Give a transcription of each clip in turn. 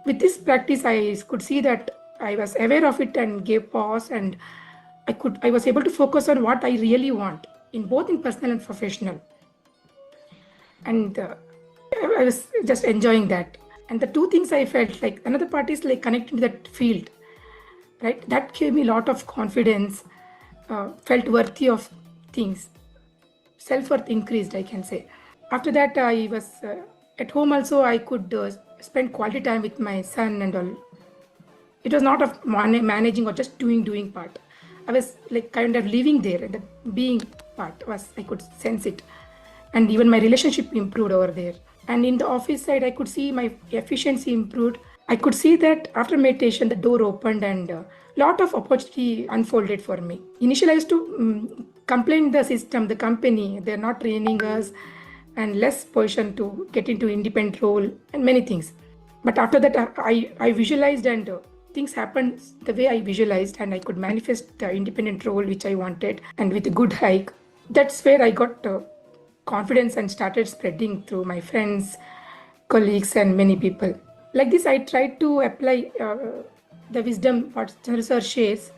With this practice, I could see that I was aware of it and gave pause, and I was able to focus on what I really want in both in personal and professional. And I was just enjoying that. And the two things I felt like, another part is like connecting to that field, right? That gave me a lot of confidence, felt worthy of things, self-worth increased, I can say. After that, I was at home also, I could spend quality time with my son and all. It was not of managing or just doing part. I was like kind of living there, and the being part was, I could sense it. And even my relationship improved over there. And in the office side, I could see my efficiency improved. I could see that after meditation, the door opened and a lot of opportunity unfolded for me. Initially, I used to complain the system, the company, they're not training us and less position to get into independent role and many things. But after that, I visualized and things happened the way I visualized, and I could manifest the independent role which I wanted, and with a good hike. That's where I got confidence and started spreading through my friends, colleagues, and many people. Like this, I tried to apply the wisdom what Chandra sir shares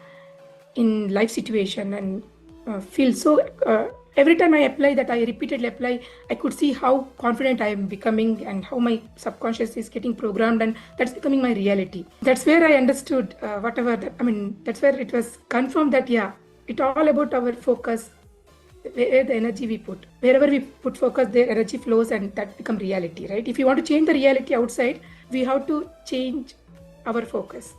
in life situation, and feel so Every time I apply that, I repeatedly apply, I could see how confident I am becoming and how my subconscious is getting programmed, and that's becoming my reality. That's where I understood that's where it was confirmed that, yeah, it's all about our focus, where the energy we put. Wherever we put focus, their energy flows and that become reality, right? If you want to change the reality outside, we have to change our focus.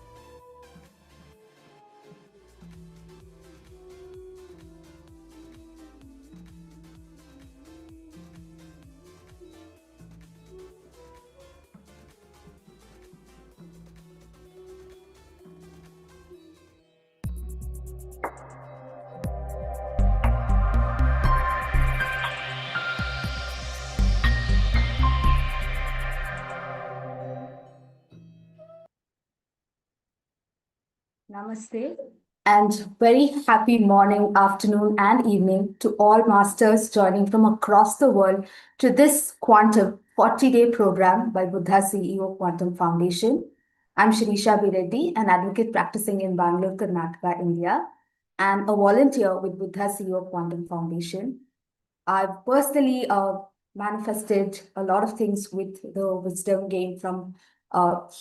Namaste, and very happy morning, afternoon, and evening to all masters joining from across the world to this Quantum 40-day program by Buddha CEO Quantum Foundation. I'm Shirisha B. Reddy, an advocate practicing in Bangalore, Karnataka, India, and a volunteer with Buddha CEO Quantum Foundation. I've personally manifested a lot of things with the wisdom gained from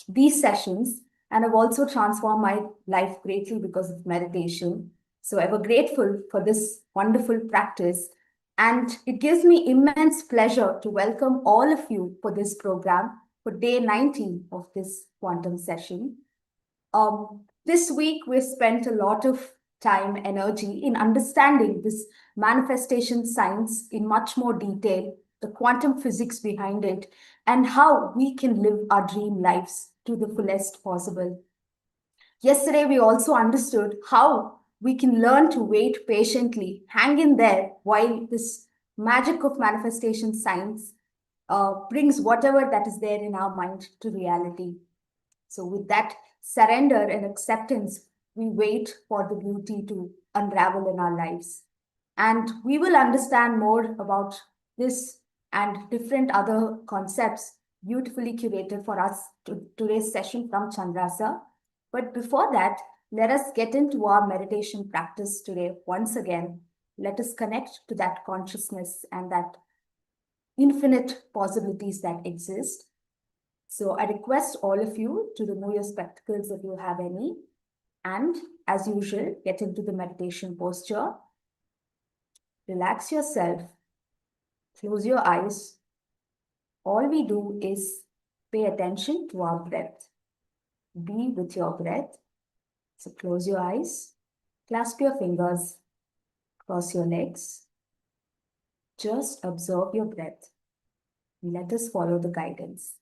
these sessions, and I've also transformed my life greatly because of meditation. So I'm ever grateful for this wonderful practice. And it gives me immense pleasure to welcome all of you for this program, for day 19 of this quantum session. This week, we spent a lot of time, energy in understanding this manifestation science in much more detail, the quantum physics behind it, and how we can live our dream lives to the fullest possible. Yesterday, we also understood how we can learn to wait patiently, hang in there while this magic of manifestation science brings whatever that is there in our mind to reality. So with that surrender and acceptance, we wait for the beauty to unravel in our lives. And we will understand more about this and different other concepts beautifully curated for us to today's session from Chandra sir. But before that, let us get into our meditation practice today. Once again, let us connect to that consciousness and that infinite possibilities that exist. So I request all of you to remove your spectacles if you have any. And as usual, get into the meditation posture. Relax yourself. Close your eyes. All we do is pay attention to our breath. Be with your breath. So close your eyes. Clasp your fingers. Cross your legs. Just observe your breath. Let us follow the guidance.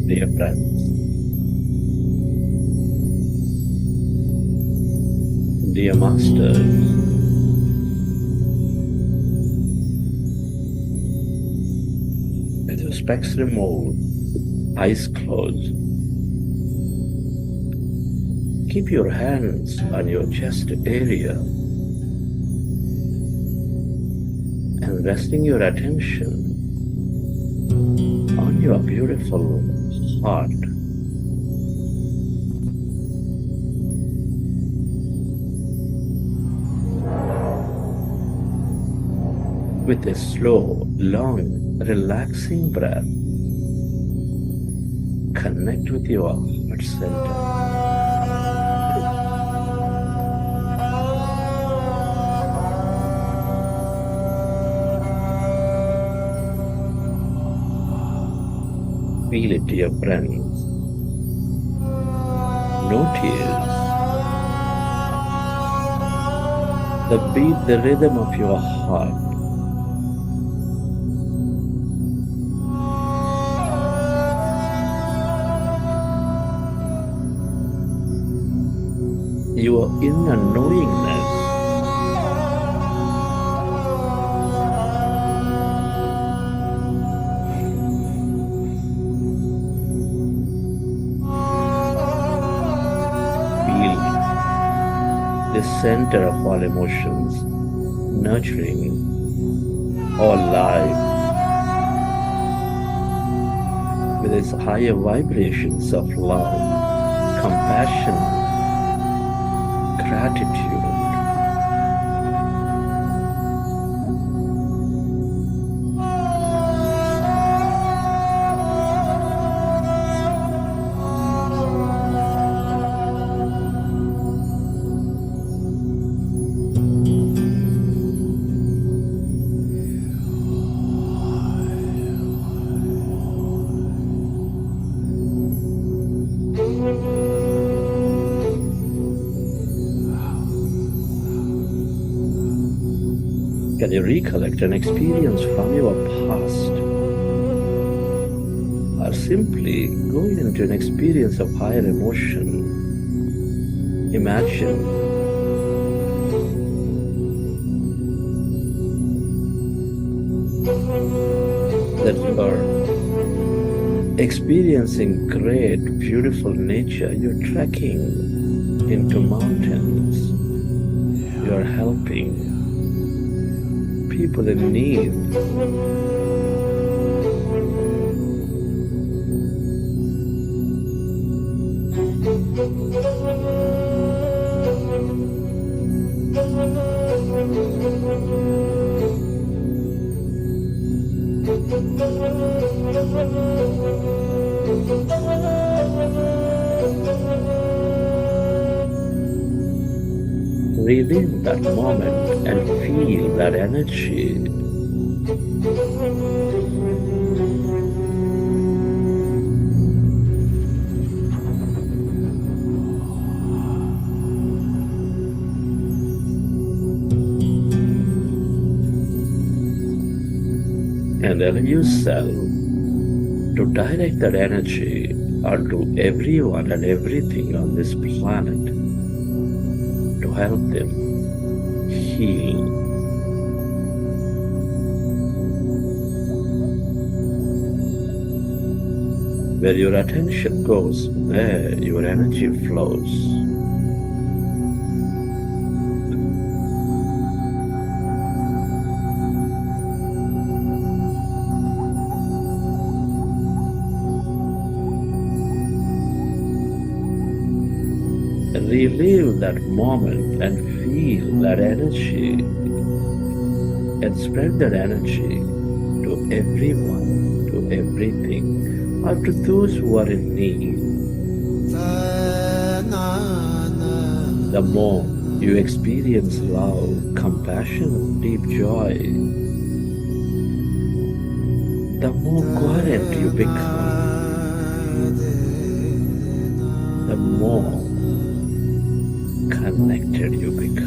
Dear friends, dear masters, with your specs removed, eyes closed, keep your hands on your chest area and resting your attention on your beautiful heart. With a slow, long, relaxing breath, connect with your heart center. Feel it, dear friends. No tears. The beat, the rhythm of your heart. Your inner knowingness. Feel center of all emotions, nurturing all life with its higher vibrations of love, compassion, gratitude. Can you recollect an experience from your past? Or simply go into an experience of higher emotion? Imagine that you are experiencing great, beautiful nature. You're trekking into mountains. You're helping people in need. Relive that moment and feel that energy. And allow yourself to direct that energy onto everyone and everything on this planet to help them heal. Where your attention goes, there your energy flows. Relive that moment and feel that energy and spread that energy to everyone, to everything, or to those who are in need. The more you experience love, compassion, deep joy, the more coherent you become, the more connected you become.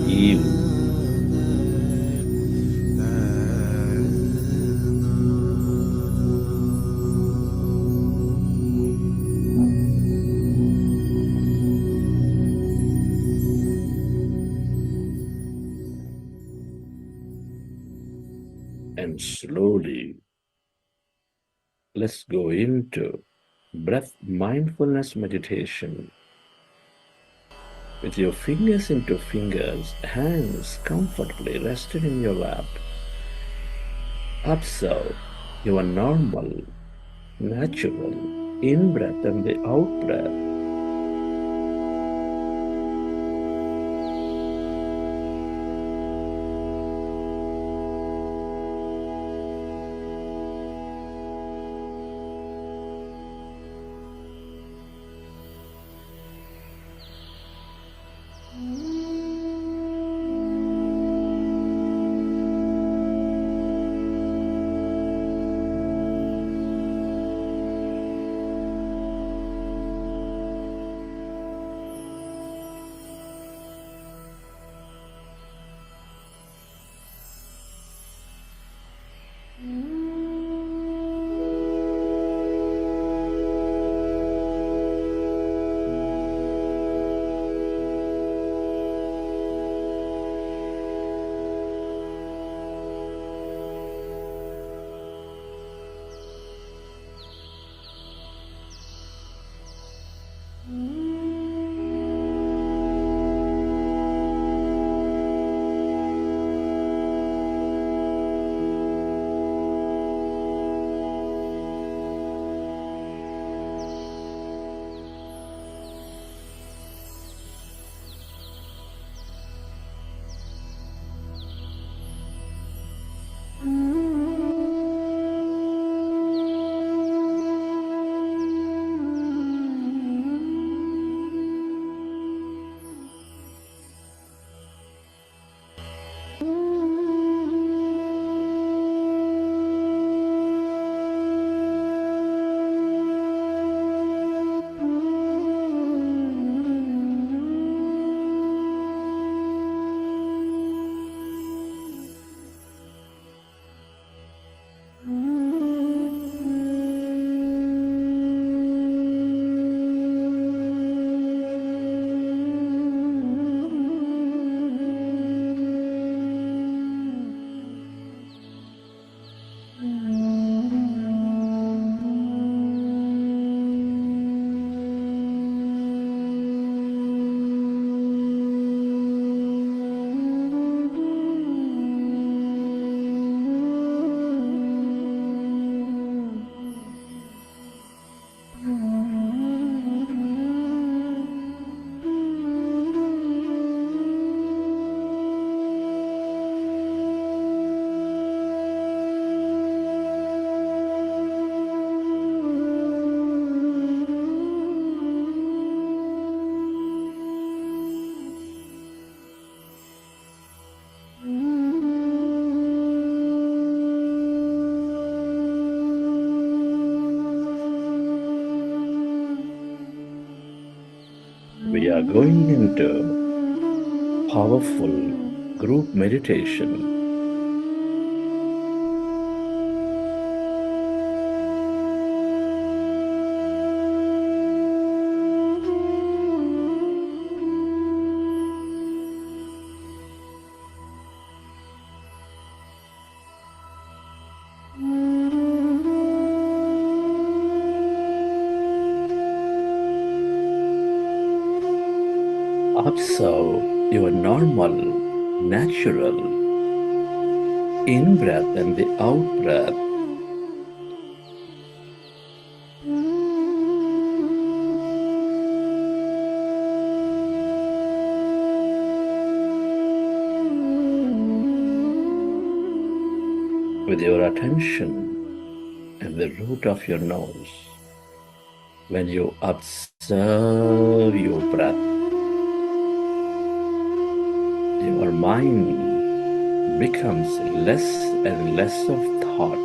You and slowly let's go into breath mindfulness meditation. With your fingers into fingers, hands comfortably rested in your lap. Observe your normal, natural in-breath and the out-breath. are going into powerful group meditation. Observe your normal, natural in-breath and the out-breath. With your attention at the root of your nose, when you observe your breath, your mind becomes less and less of thought.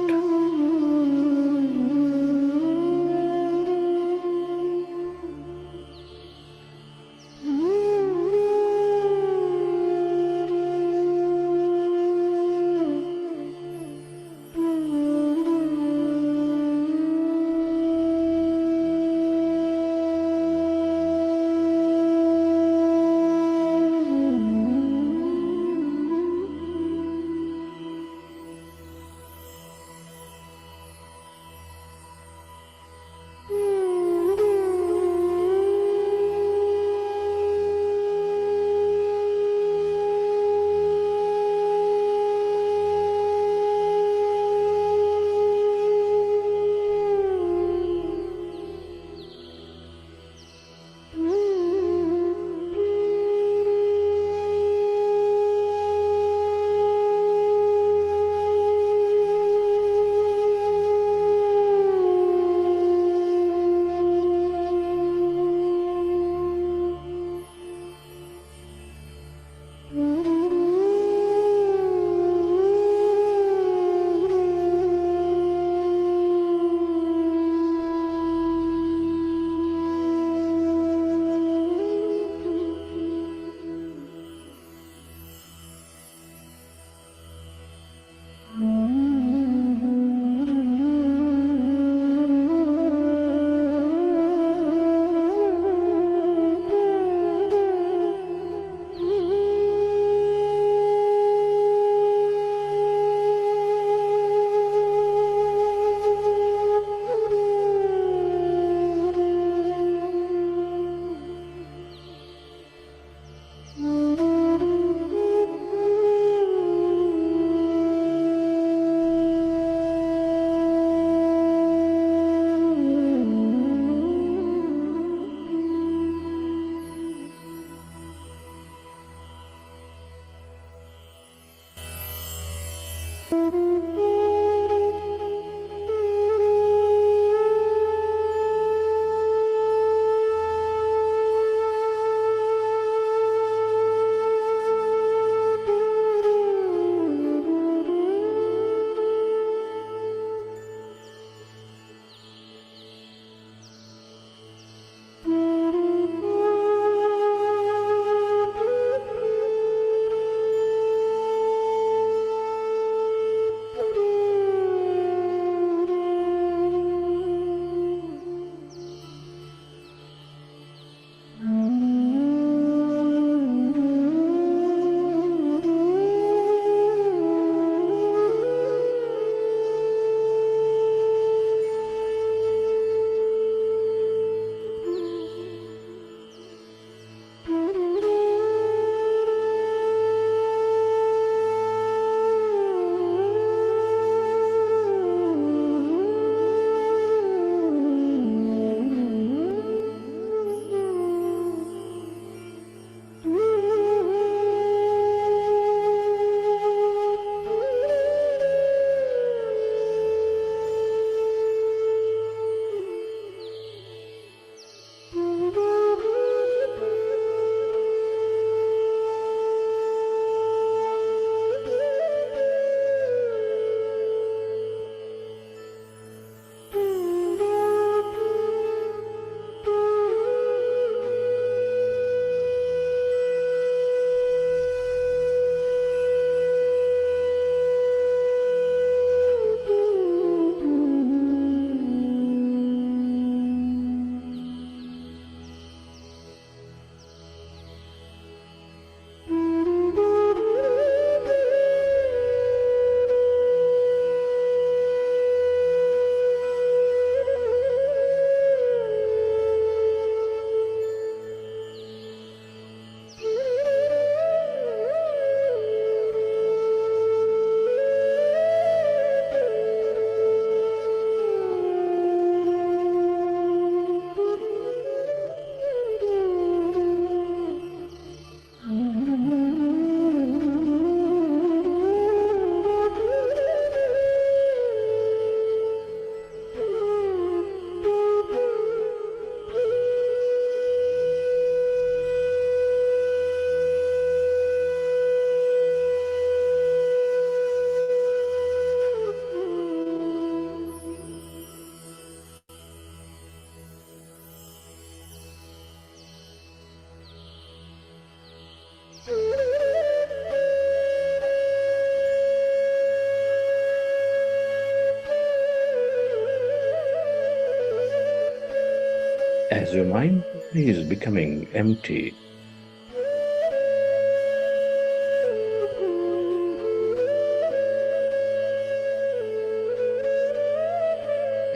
as your mind is becoming empty,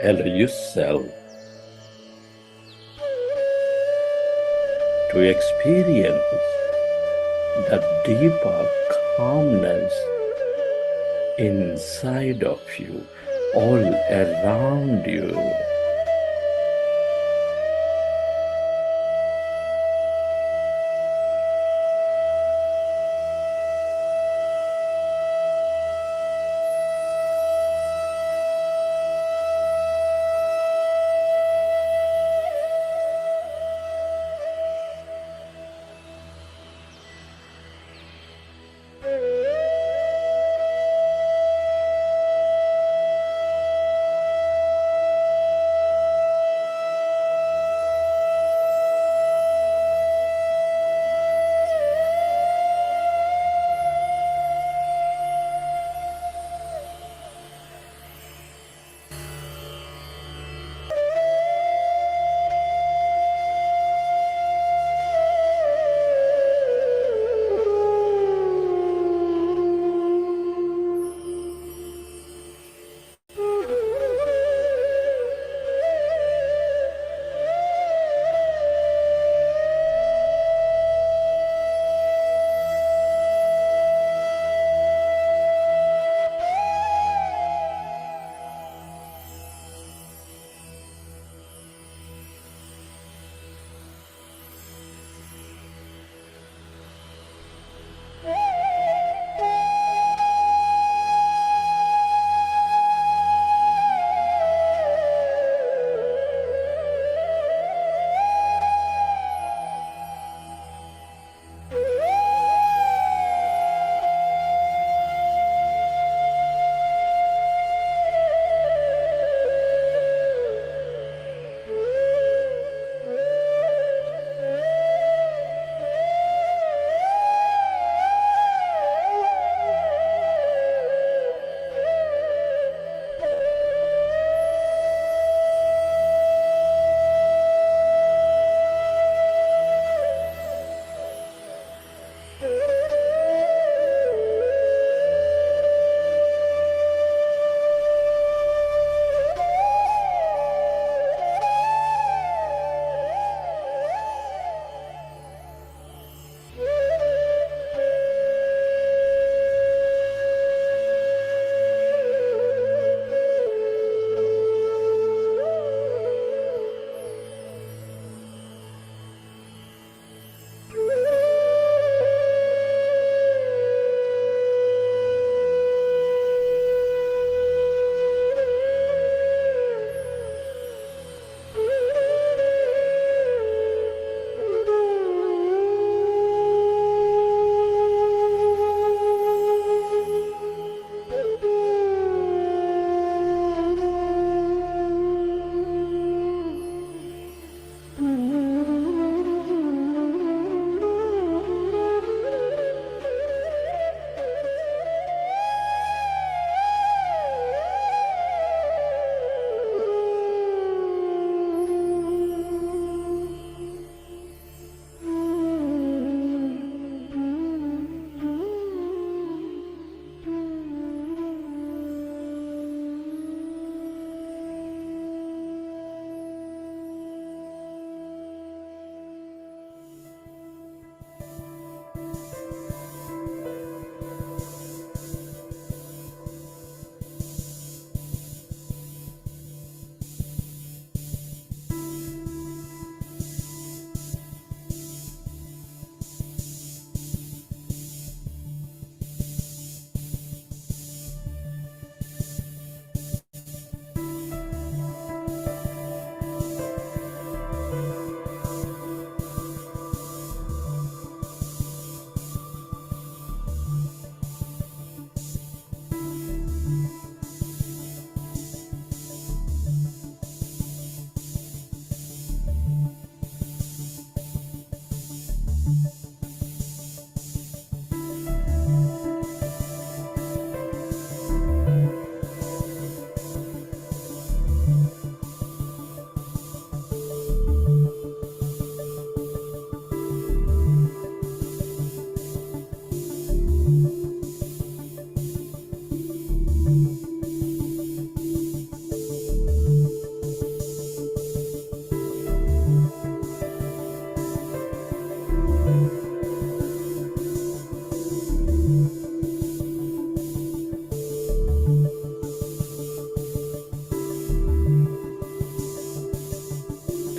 allow yourself to experience that deeper calmness inside of you, all around you.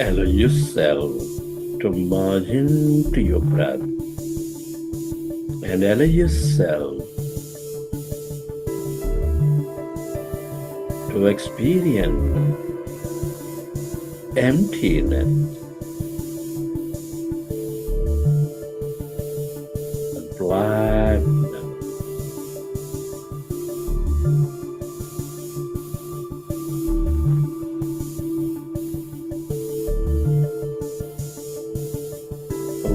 Allow yourself to merge into your breath and allow yourself to experience emptiness and blackness.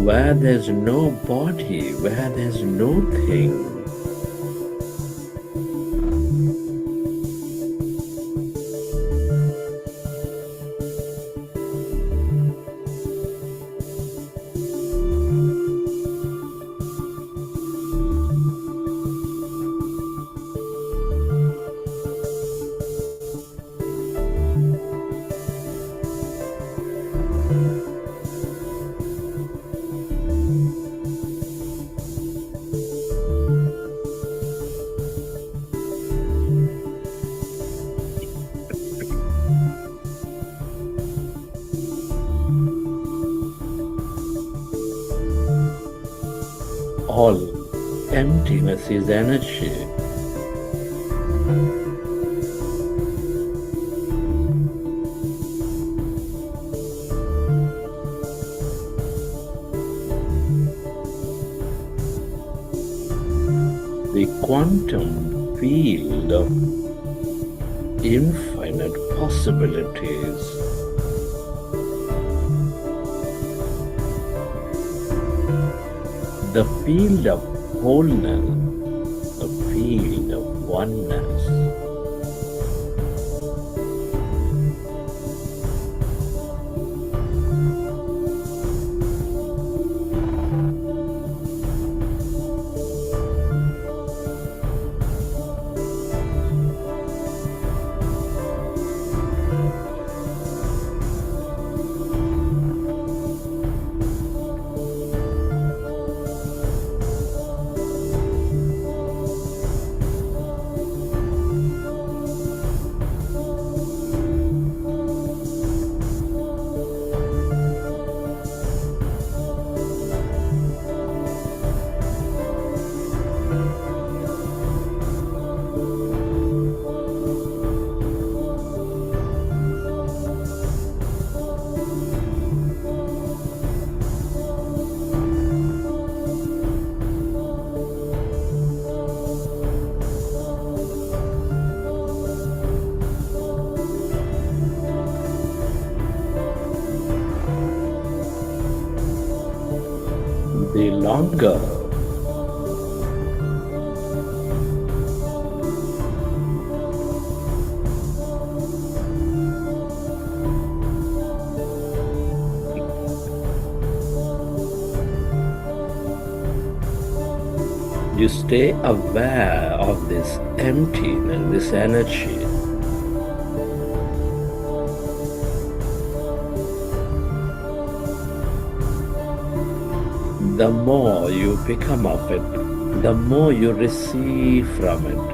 Where there's no body, where there's no thing. All emptiness is energy. The quantum field of infinite possibilities. The field of wholeness, the field of oneness. The longer you stay aware of this emptiness, this energy, the more you become of it, the more you receive from it.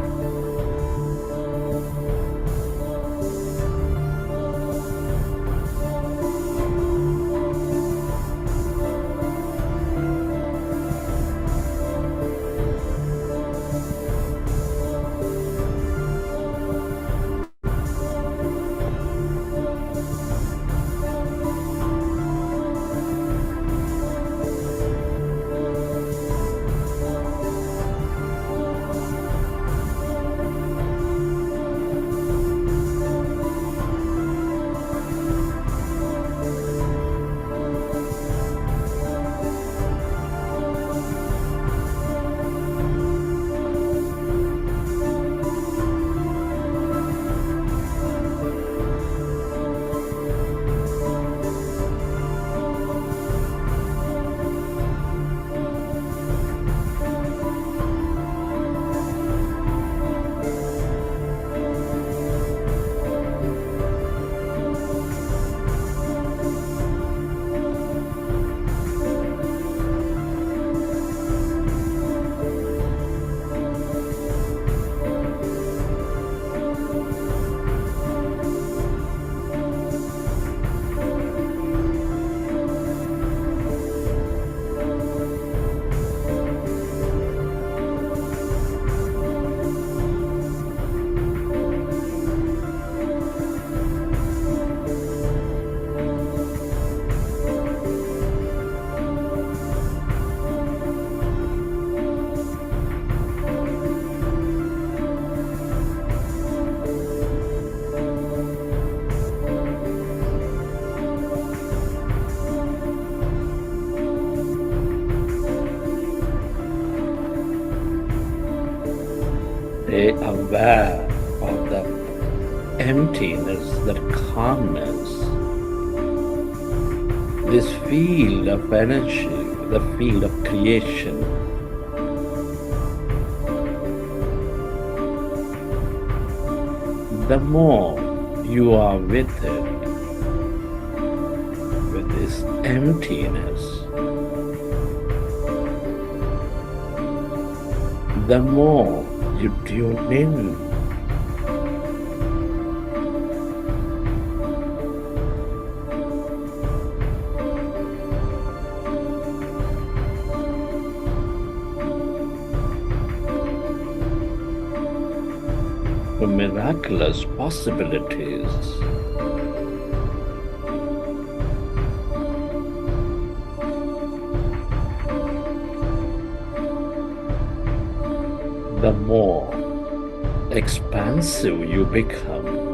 Stay aware of the emptiness, that calmness, this field of energy, the field of creation. The more you are with it, with this emptiness, the more you tune in. To miraculous possibilities. The more expansive you become.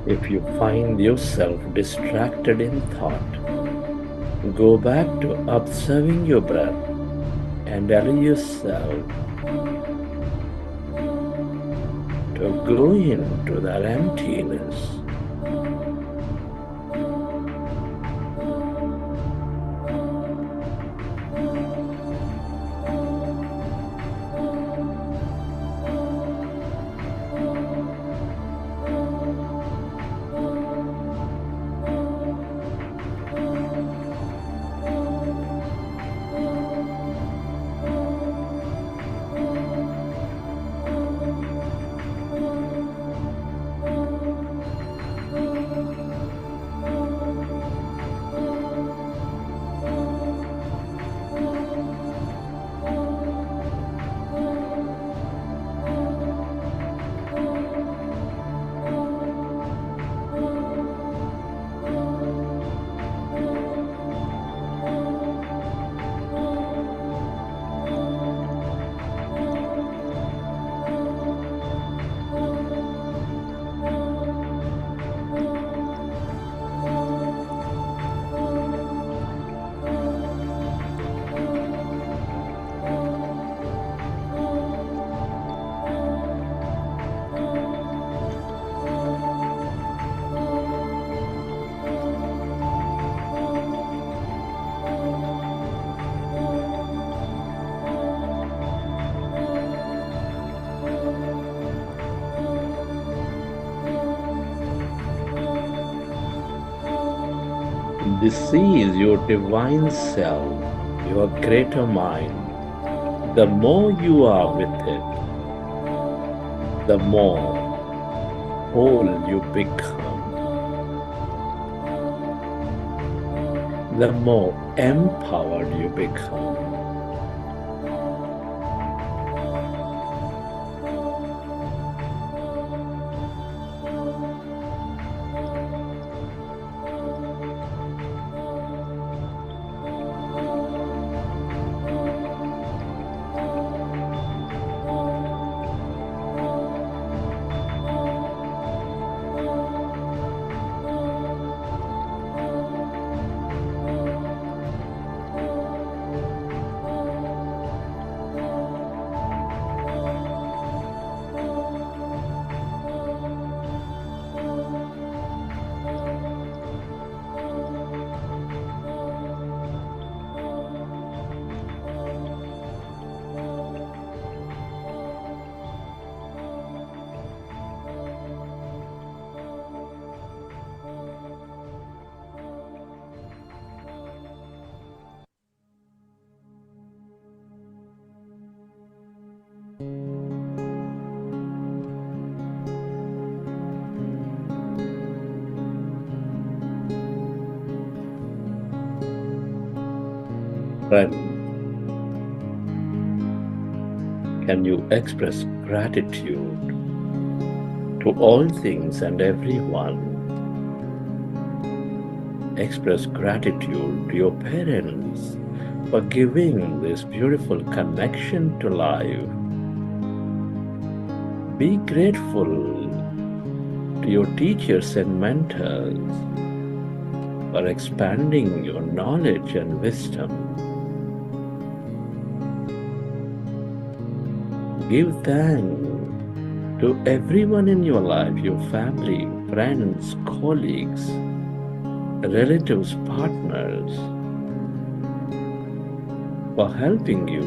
If you find yourself distracted in thought, go back to observing your breath and allow yourself to go into that emptiness. This is your divine self, your greater mind. The more you are with it, the more whole you become, the more empowered you become. Friend, can you express gratitude to all things and everyone? Express gratitude to your parents for giving this beautiful connection to life. Be grateful to your teachers and mentors for expanding your knowledge and wisdom. Give thanks to everyone in your life, your family, friends, colleagues, relatives, partners, for helping you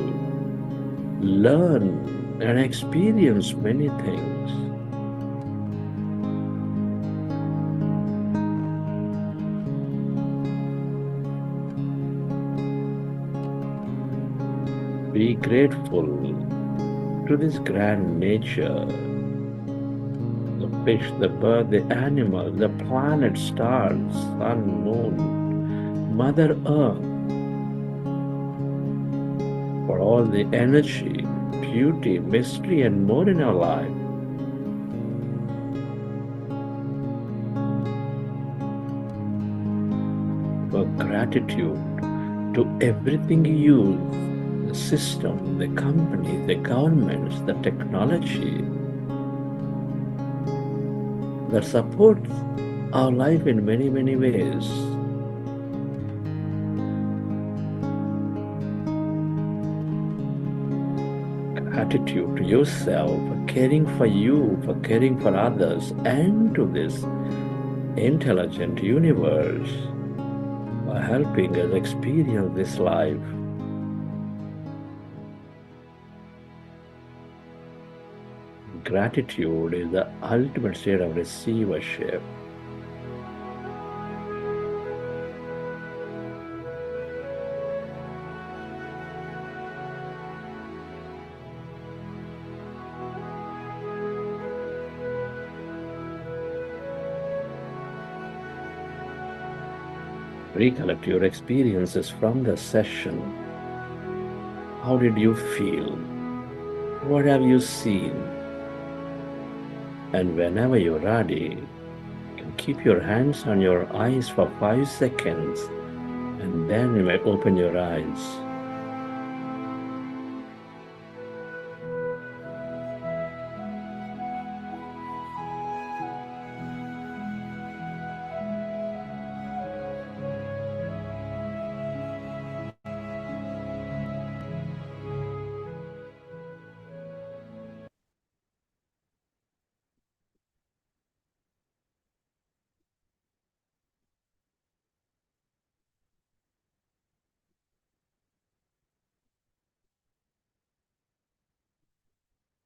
learn and experience many things. Be grateful to this grand nature, the fish, the bird, the animal, the planet, stars, sun, moon, Mother Earth, for all the energy, beauty, mystery, and more in our life. For gratitude to everything you use, the system, the company, the governments, the technology that supports our life in many, many ways. Gratitude to yourself for caring for you, for caring for others, and to this intelligent universe for helping us experience this life. Gratitude is the ultimate state of receivership. Recollect your experiences from the session. How did you feel? What have you seen? And whenever you're ready, you can keep your hands on your eyes for 5 seconds, and then you may open your eyes.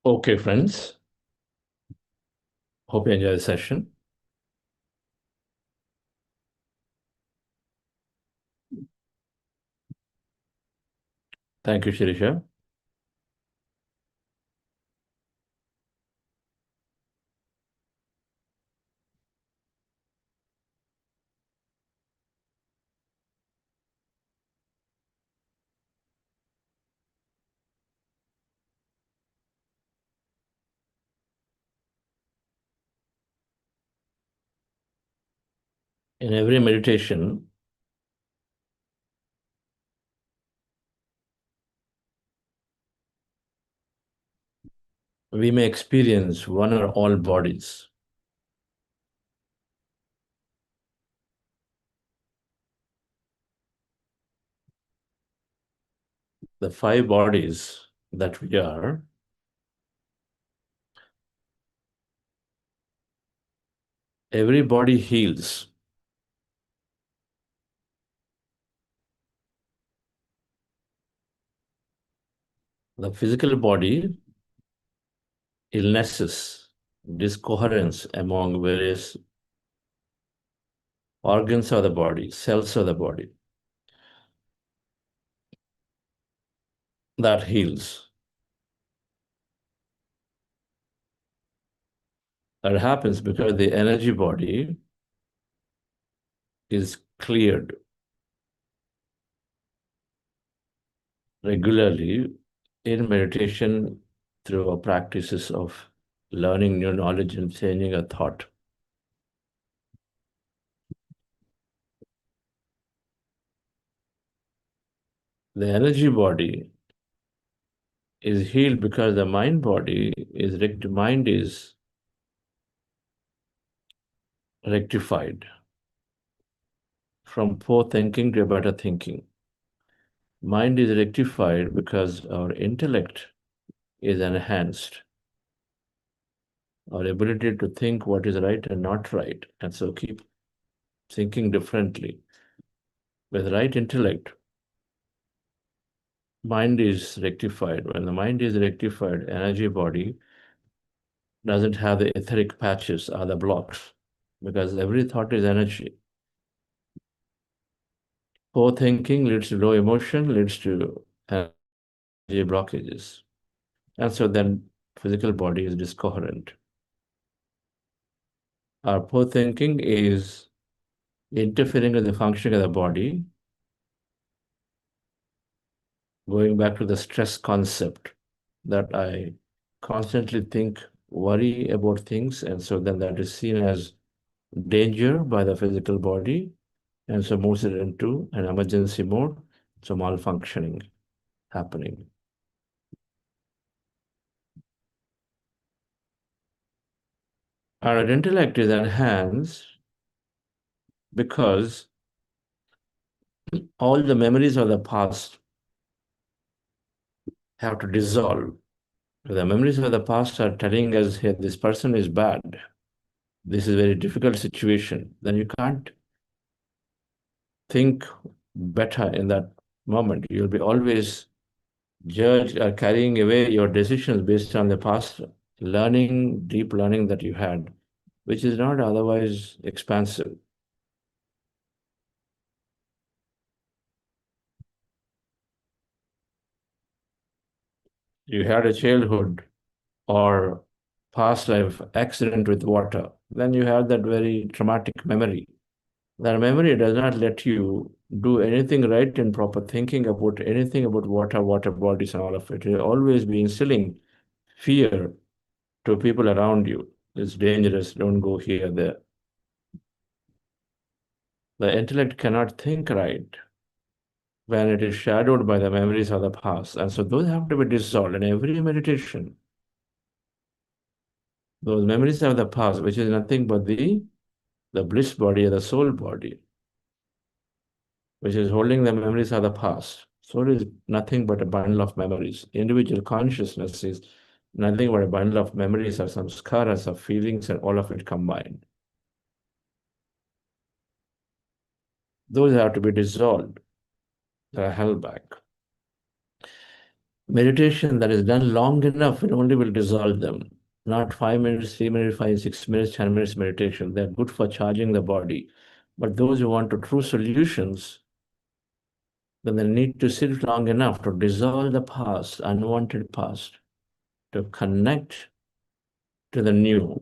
Okay, friends. Hope you enjoy the session. Thank you, Shirisha. In every meditation, we may experience one or all bodies. The 5 bodies that we are, every body heals. The physical body, illnesses, discoherence among various organs of the body, cells of the body, that heals. That happens because the energy body is cleared. regularly in meditation through our practices of learning new knowledge and changing a thought. The energy body is healed because the mind is rectified from poor thinking to better thinking. Mind is rectified because our intellect is enhanced, our ability to think what is right and not right, and so keep thinking differently. With right intellect, mind is rectified. When the mind is rectified, energy body doesn't have the etheric patches or the blocks because every thought is energy. Poor thinking leads to low emotion, leads to energy blockages. And so then physical body is discoherent. Our poor thinking is interfering with the functioning of the body, going back to the stress concept that I constantly think, worry about things, and so then that is seen as danger by the physical body, and so moves it into an emergency mode, so malfunctioning happening. Our intellect is enhanced because all the memories of the past have to dissolve. The memories of the past are telling us, hey, this person is bad. This is a very difficult situation. Then you can't think better in that moment. You'll be always judged or carrying away your decisions based on the past learning, deep learning that you had, which is not otherwise expansive. You had a childhood or past life accident with water, then you have that very traumatic memory. That memory does not let you do anything right in proper thinking about anything about water, water bodies, and all of it. You're always be instilling fear to people around you. It's dangerous, don't go here, there. The intellect cannot think right when it is shadowed by the memories of the past. And so those have to be dissolved in every meditation. Those memories of the past, which is nothing but the bliss body or the soul body, which is holding the memories of the past. Soul is nothing but a bundle of memories. Individual consciousness is nothing but a bundle of memories or some samskaras of feelings and all of it combined. Those have to be dissolved. They are held back. Meditation that is done long enough, it only will dissolve them. Not 5 minutes, 3 minutes, 5, 6 minutes, 10 minutes meditation. They're good for charging the body. But those who want to true solutions, then they need to sit long enough to dissolve the past, unwanted past, to connect to the new,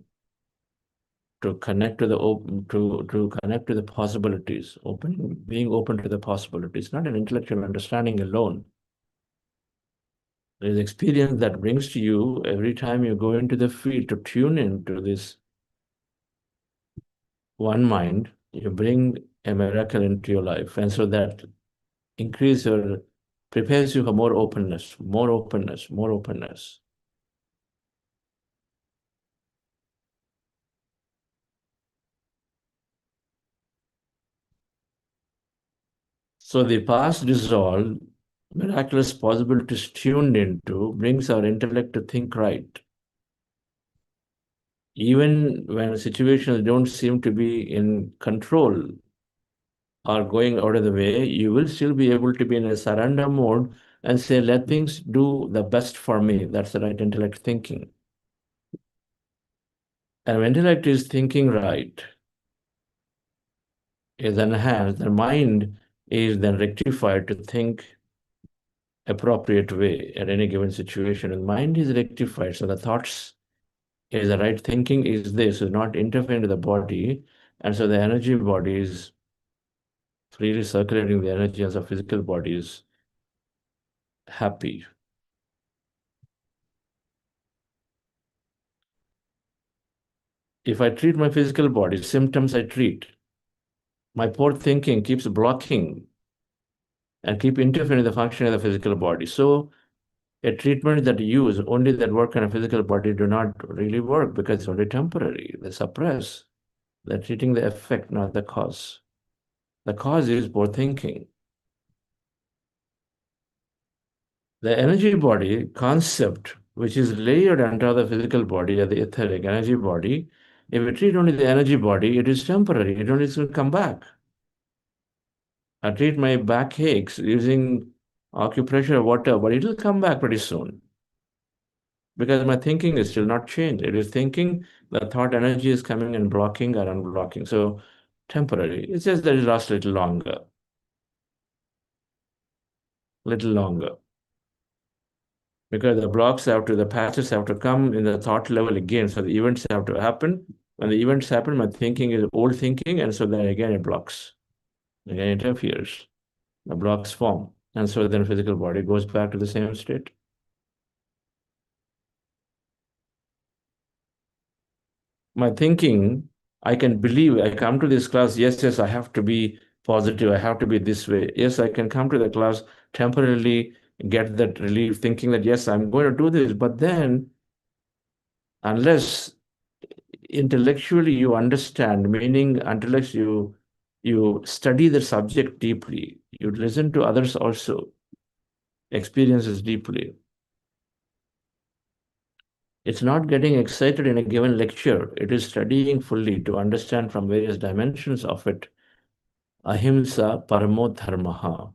to connect to the open, to connect to the possibilities, being open to the possibilities, not an intellectual understanding alone. There is experience that brings to you every time you go into the field to tune into this one mind, you bring a miracle into your life. And so that prepares you for more openness, more openness, more openness. So the past dissolved, miraculous possibilities tuned into brings our intellect to think right. Even when situations don't seem to be in control or going out of the way, you will still be able to be in a surrender mode and say, let things do the best for me. That's the right intellect thinking. And when intellect is thinking right, is enhanced, the mind is then rectified to think appropriate way at any given situation. And mind is rectified, so the thoughts is the right thinking is this, is not interfering with the body, and so the energy body is freely circulating the energy as the physical body is happy. If I treat my physical body, symptoms I treat, my poor thinking keeps blocking and keep interfering with the function of the physical body. So a treatment that you use only that work on a physical body do not really work because it's only temporary. They suppress. They're treating the effect, not the cause. The cause is poor thinking. The energy body concept, which is layered under the physical body, or the etheric energy body, if we treat only the energy body, it is temporary. It only will come back. I treat my backaches using acupressure or whatever, but it will come back pretty soon because my thinking is still not changed. It is thinking, the thought energy is coming and blocking or unblocking. So temporary. It's just that it lasts a little longer. Little longer. Because the blocks have to, the patches have to come in the thought level again. So the events have to happen. When the events happen, my thinking is old thinking, and so then again it blocks. Again it interferes. The blocks form. And so then physical body goes back to the same state. My thinking, I can believe, I come to this class, yes, I have to be positive, I have to be this way. Yes, I can come to the class, temporarily get that relief, thinking that, yes, I'm going to do this. But then, unless intellectually you understand, meaning unless you study the subject deeply, you listen to others also, experiences deeply. It's not getting excited in a given lecture. It is studying fully to understand from various dimensions of it. Ahimsa paramo dharmaha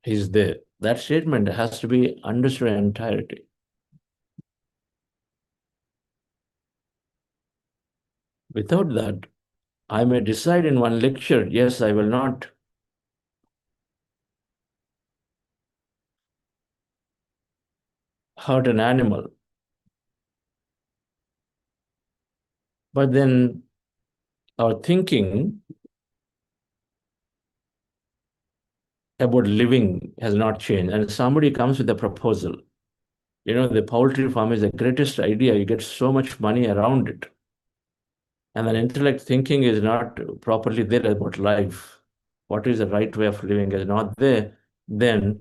is there. That statement has to be understood in entirety. Without that, I may decide in one lecture, yes, I will not hurt an animal. But then our thinking about living has not changed. And somebody comes with a proposal. The poultry farm is the greatest idea. You get so much money around it. And then intellect thinking is not properly there about life. What is the right way of living is not there. Then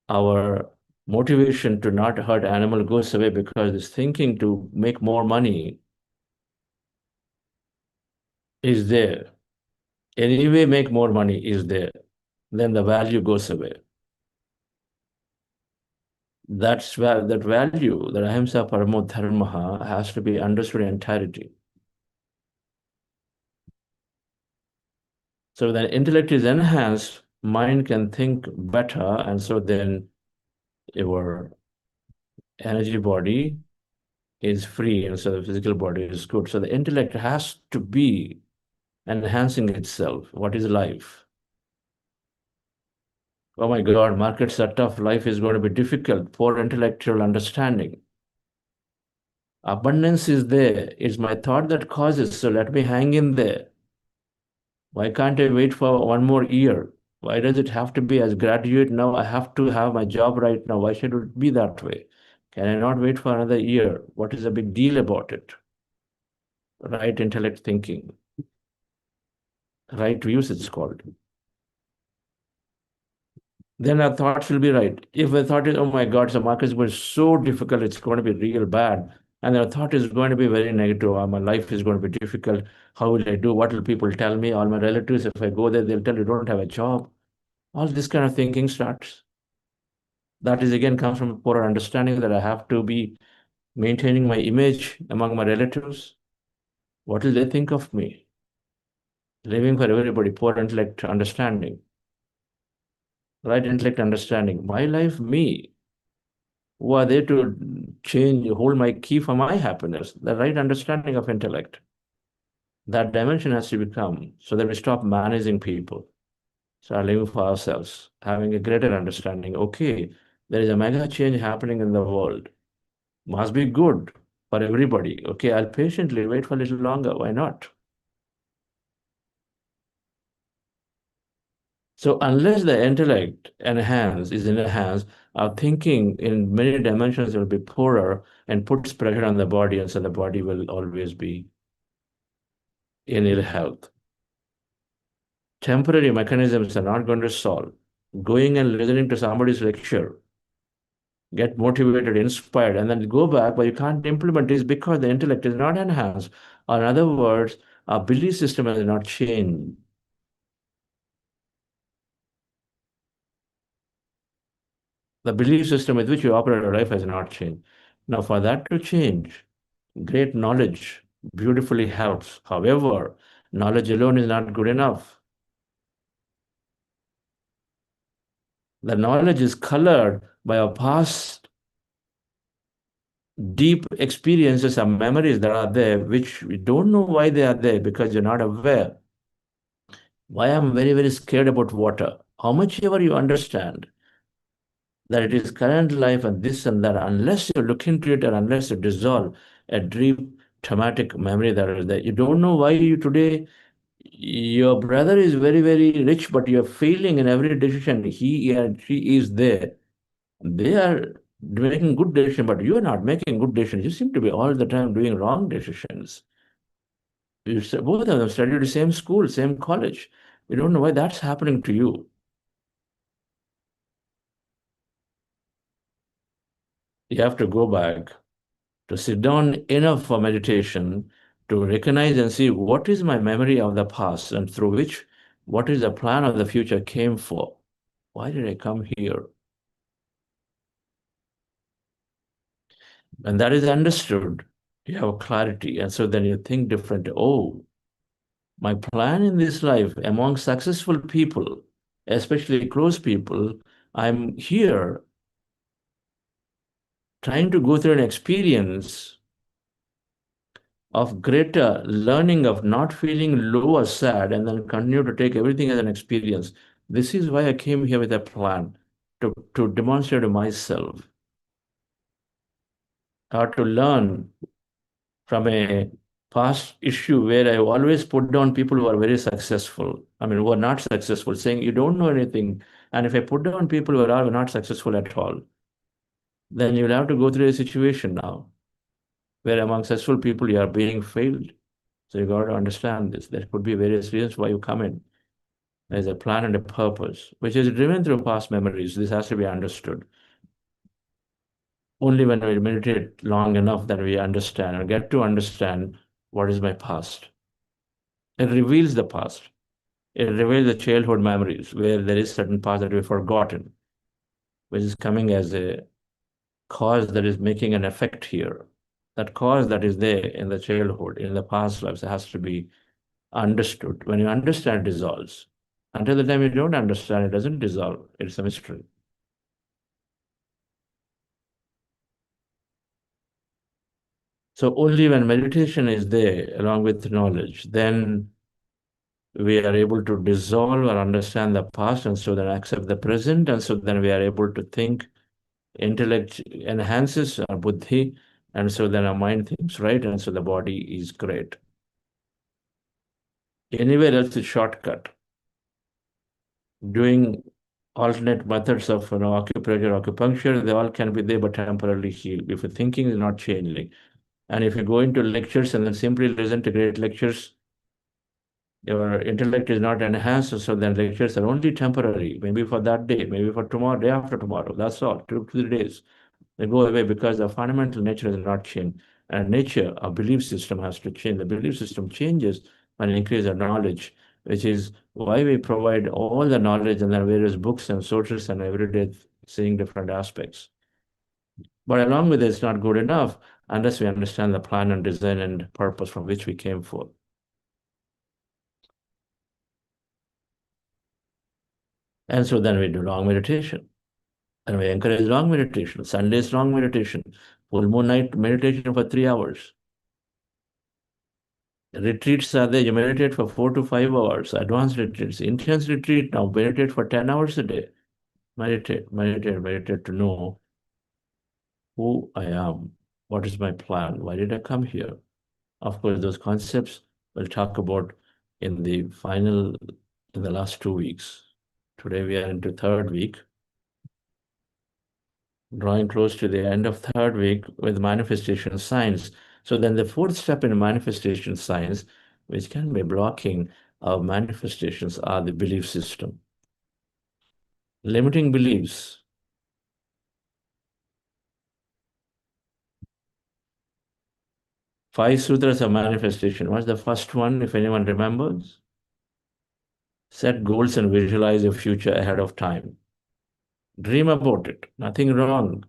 our motivation to not hurt animal goes away because this thinking to make more money is there. Anyway, make more money is there. Then the value goes away. That value, that ahimsa paramo dharmaha, has to be understood in entirety. So then intellect is enhanced, mind can think better, and so then your energy body is free, and so the physical body is good. So the intellect has to be enhancing itself. What is life? Oh my God, markets are tough. Life is going to be difficult. Poor intellectual understanding. Abundance is there. It's my thought that causes, so let me hang in there. Why can't I wait for one more year? Why does it have to be as graduate now? I have to have my job right now. Why should it be that way? Can I not wait for another year? What is the big deal about it? Right intellect thinking. Right views, it's called. Then our thoughts will be right. If the thought is, oh my God, the market is going so difficult, it's going to be real bad. And our thought is going to be very negative. My life is going to be difficult. How will I do? What will people tell me? All my relatives, if I go there, they'll tell you don't have a job. All this kind of thinking starts. That is again comes from a poor understanding that I have to be maintaining my image among my relatives. What will they think of me? Living for everybody, poor intellect understanding. Right intellect understanding. My life, me. Who are they to change, hold my key for my happiness? The right understanding of intellect. That dimension has to become so that we stop managing people. Start living for ourselves, having a greater understanding. Okay, there is a mega change happening in the world. Must be good for everybody. Okay, I'll patiently wait for a little longer. Why not? So unless the intellect is enhanced, our thinking in many dimensions will be poorer and puts pressure on the body, and so the body will always be in ill health. Temporary mechanisms are not going to solve. Going and listening to somebody's lecture, get motivated, inspired, and then go back, but you can't implement is because the intellect is not enhanced. Or in other words, our belief system has not changed. The belief system with which you operate your life has not changed. Now, for that to change, great knowledge beautifully helps. However, knowledge alone is not good enough. The knowledge is colored by our past deep experiences and memories that are there, which we don't know why they are there because you're not aware. Why I'm very, very scared about water. How much ever you understand that it is current life and this and that, unless you look into it and unless you dissolve a deep traumatic memory that is there, you don't know why you today, your brother is very, very rich, but you're failing in every decision. He and she is there. They are making good decisions, but you are not making good decisions. You seem to be all the time doing wrong decisions. Both of them studied the same school, same college. We don't know why that's happening to you. You have to go back to sit down enough for meditation to recognize and see what is my memory of the past and through which what is the plan of the future came for. Why did I come here? And that is understood. You have clarity. And so then you think differently. Oh, my plan in this life among successful people, especially close people, I'm here trying to go through an experience of greater learning of not feeling low or sad and then continue to take everything as an experience. This is why I came here with a plan to demonstrate to myself how to learn from a past issue where I always put down people who are very successful. I mean, who are not successful, saying you don't know anything. And if I put down people who are not successful at all, then you'll have to go through a situation now where among successful people you are being failed. So you got to understand this. There could be various reasons why you come in. There's a plan and a purpose, which is driven through past memories. This has to be understood. Only when we meditate long enough that we understand or get to understand what is my past. It reveals the past. It reveals the childhood memories where there is certain past that we've forgotten, which is coming as a cause that is making an effect here. That cause that is there in the childhood, in the past lives, has to be understood. When you understand, it dissolves. Until the time you don't understand, it doesn't dissolve. It's a mystery. So only when meditation is there, along with knowledge, then we are able to dissolve or understand the past, and so then accept the present, and so then we are able to think. Intellect enhances our buddhi, and so then our mind thinks right, and so the body is great. Anywhere else is shortcut. Doing alternate methods of acupressure, acupuncture, they all can be there but temporarily heal if your thinking is not changing. And if you go into lectures and then simply listen to great lectures, your intellect is not enhanced, so then lectures are only temporary, maybe for that day, maybe for tomorrow, day after tomorrow. That's all, 2 to 3 days. They go away because the fundamental nature has not changed. And nature, our belief system has to change. The belief system changes when we increase our knowledge, which is why we provide all the knowledge and then various books and sources and everyday seeing different aspects. But along with it, it's not good enough unless we understand the plan and design and purpose from which we came for. And so then we do long meditation. And we encourage long meditation. Sundays, long meditation. Full moon night meditation for 3 hours. Retreats are there. You meditate for 4 to 5 hours. Advanced retreats. Intense retreat now. Meditate for 10 hours a day. Meditate, meditate, meditate to know who I am. What is my plan? Why did I come here? Of course, those concepts we'll talk about in the last 2 weeks. Today we are into third week, drawing close to the end of third week with manifestation science. So then the fourth step in manifestation science, which can be blocking our manifestations, are the belief system. Limiting beliefs. Five sutras of manifestation. What's the first one, if anyone remembers? Set goals and visualize your future ahead of time. Dream about it. Nothing wrong.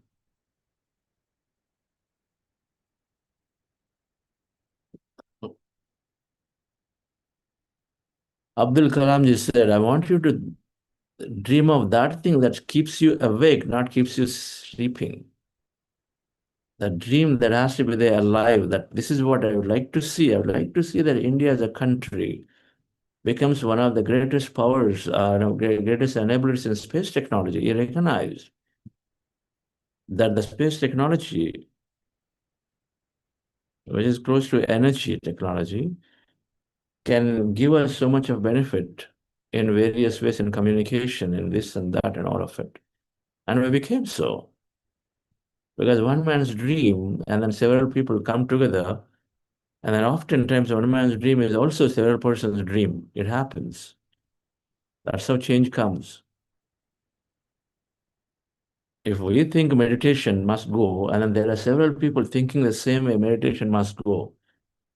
Abdul Kalam just said, I want you to dream of that thing that keeps you awake, not keeps you sleeping. The dream that has to be there alive, that this is what I would like to see. I would like to see that India as a country becomes one of the greatest powers, greatest enablers in space technology. You recognize that the space technology, which is close to energy technology, can give us so much of benefit in various ways in communication and this and that and all of it. And we became so. Because one man's dream, and then several people come together, and then oftentimes one man's dream is also several persons' dream. It happens. That's how change comes. If we think meditation must go, and then there are several people thinking the same way meditation must go,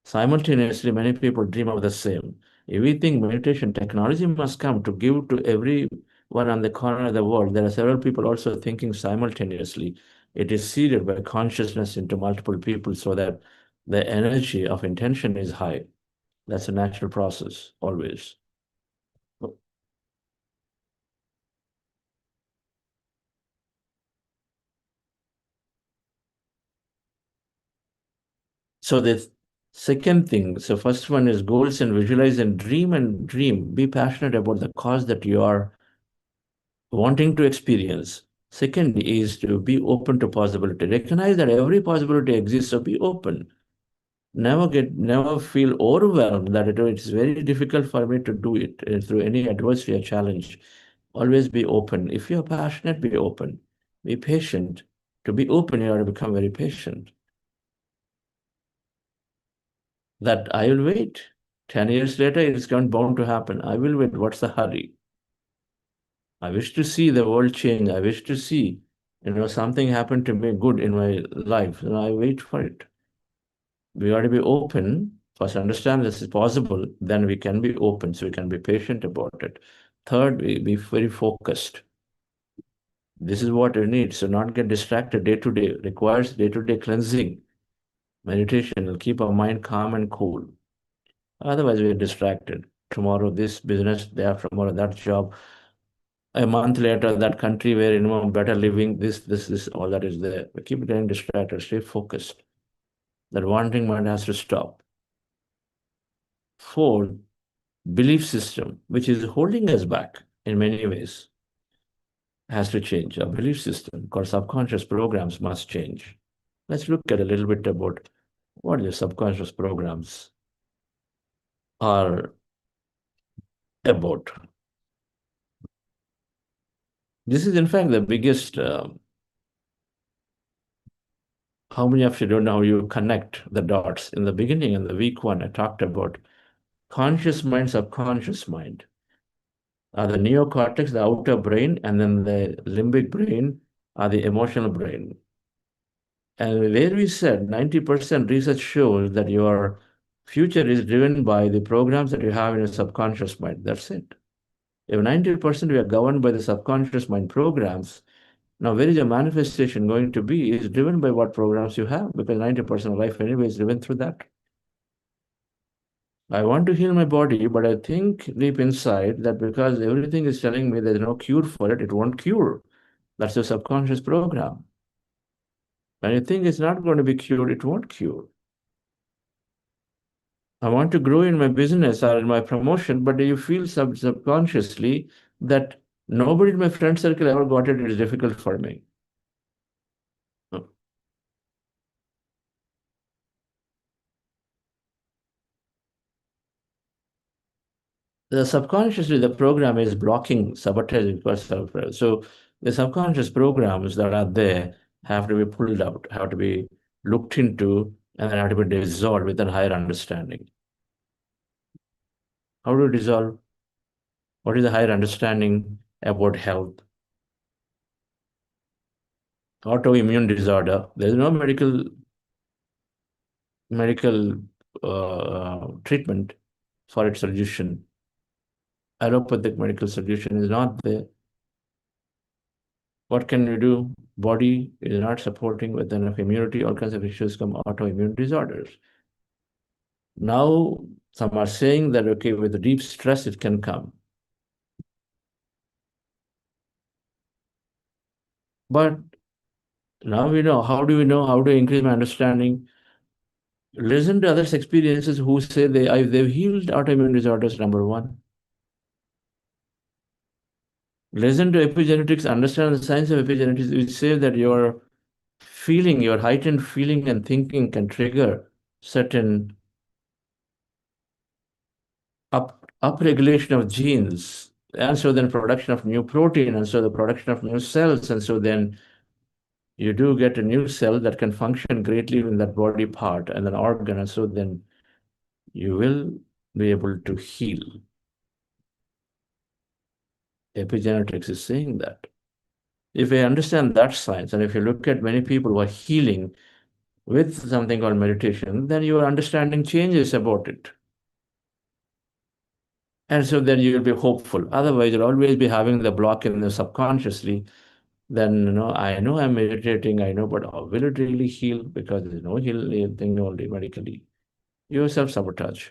simultaneously many people dream of the same. If we think meditation technology must come to give to everyone on the corner of the world, there are several people also thinking simultaneously. It is seeded by consciousness into multiple people so that the energy of intention is high. That's a natural process, always. So the second thing, so first one is goals and visualize and dream. Be passionate about the cause that you are wanting to experience. Second is to be open to possibility. Recognize that every possibility exists, so be open. Never feel overwhelmed that it's very difficult for me to do it through any adversity or challenge. Always be open. If you're passionate, be open. Be patient. To be open, you have to become very patient. That I will wait. 10 years later, it's bound to happen. I will wait. What's the hurry? I wish to see the world change. I wish to see, something happen to me good in my life. And I wait for it. We ought to be open. First, understand this is possible. Then we can be open. So we can be patient about it. Third, we be very focused. This is what we need. So not get distracted day to day. Requires day-to-day cleansing. Meditation will keep our mind calm and cool. Otherwise, we are distracted. Tomorrow, this business, day after tomorrow, that job. A month later, that country where better living, this, all that is there. We keep getting distracted, stay focused. That wandering mind has to stop. Fourth, belief system, which is holding us back in many ways, has to change. Our belief system, because subconscious programs must change. Let's look at a little bit about what the subconscious programs are about. This is, in fact, the biggest. How many of you don't know how you connect the dots? In the beginning, in the week one, I talked about conscious mind, subconscious mind. The neocortex, the outer brain, and then the limbic brain are the emotional brain. And where we said 90% research shows that your future is driven by the programs that you have in your subconscious mind. That's it. If 90% we are governed by the subconscious mind programs, now where is your manifestation going to be is driven by what programs you have, because 90% of life anyway is driven through that. I want to heal my body, but I think deep inside that because everything is telling me there's no cure for it, it won't cure. That's the subconscious program. When you think it's not going to be cured, it won't cure. I want to grow in my business or in my promotion, but you feel subconsciously that nobody in my friend circle ever got it. It is difficult for me. the subconsciously the program is blocking, sabotaging for self. So the subconscious programs that are there have to be pulled out, have to be looked into, and then have to be dissolved with a higher understanding. How do you dissolve? What is the higher understanding about health? Autoimmune disorder. There is no medical treatment for its solution. Allopathic medical solution is not there. What can you do? Body is not supporting with enough immunity, all kinds of issues come autoimmune disorders. Now, some are saying that, okay, with the deep stress, it can come. But now we know. How do we know? How do I increase my understanding? Listen to others' experiences who say they've healed autoimmune disorders, number one. Listen to epigenetics, understand the science of epigenetics, which say that your feeling, your heightened feeling and thinking can trigger certain upregulation of genes, and so then production of new protein, and so the production of new cells, and so then you do get a new cell that can function greatly in that body part and an organ, and so then you will be able to heal. Epigenetics is saying that. If I understand that science, and if you look at many people who are healing with something called meditation, then your understanding changes about it. And so then you will be hopeful. Otherwise, you'll always be having the block in the subconsciously. Then, I know I'm meditating, I know, but will it really heal? Because there's no healing thing only medically. You self-sabotage.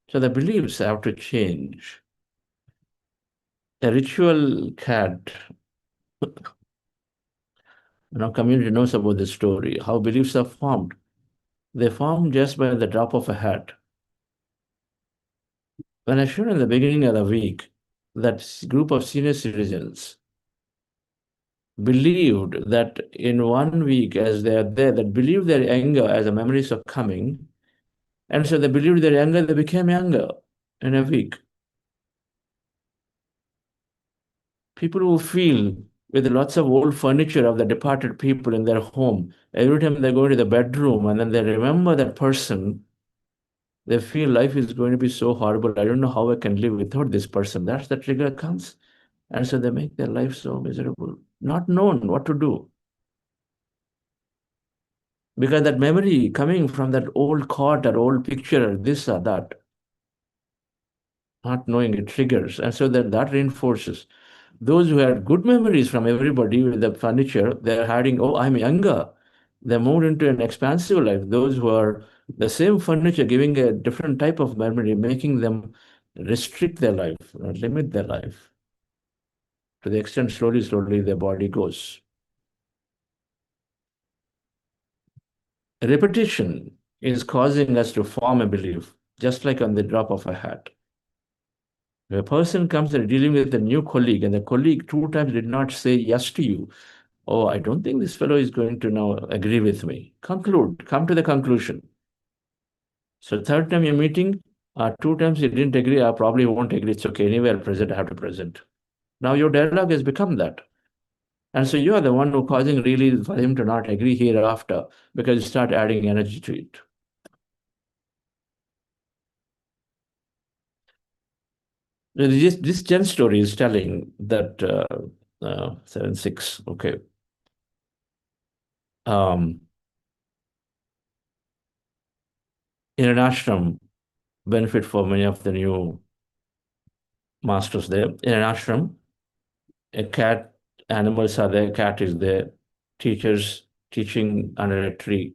So the beliefs have to change. A ritual cat, community knows about this story, how beliefs are formed. They form just by the drop of a hat. When I showed in the beginning of the week, that group of senior citizens believed that in 1 week, as they are there, that believed they're younger as the memories are coming, and so they believed they're younger, they became younger in a week. People who feel with lots of old furniture of the departed people in their home, every time they go into the bedroom and then they remember that person, they feel life is going to be so horrible. I don't know how I can live without this person. That's the trigger comes. And so they make their life so miserable, not known what to do. Because that memory coming from that old cot or old picture or this or that, not knowing it triggers. And so that reinforces. Those who had good memories from everybody with the furniture, they're hiding, oh, I'm younger. They moved into an expansive life. Those who are the same furniture giving a different type of memory, making them restrict their life, limit their life. To the extent slowly their body goes. Repetition is causing us to form a belief, just like on the drop of a hat. If a person comes and dealing with a new colleague, and the colleague 2 times did not say yes to you, oh, I don't think this fellow is going to now agree with me. Come to the conclusion. So third time you're meeting, 2 times you didn't agree, I probably won't agree. It's okay. Anyway, I'll present, I have to present. Now your dialogue has become that. And so you are the one who causing really for him to not agree hereafter because you start adding energy to it. This Jen story is telling that 7-6, okay. In an ashram, benefit for many of the new masters there. In an ashram, a cat, animals are there, cat is there, teachers teaching under a tree,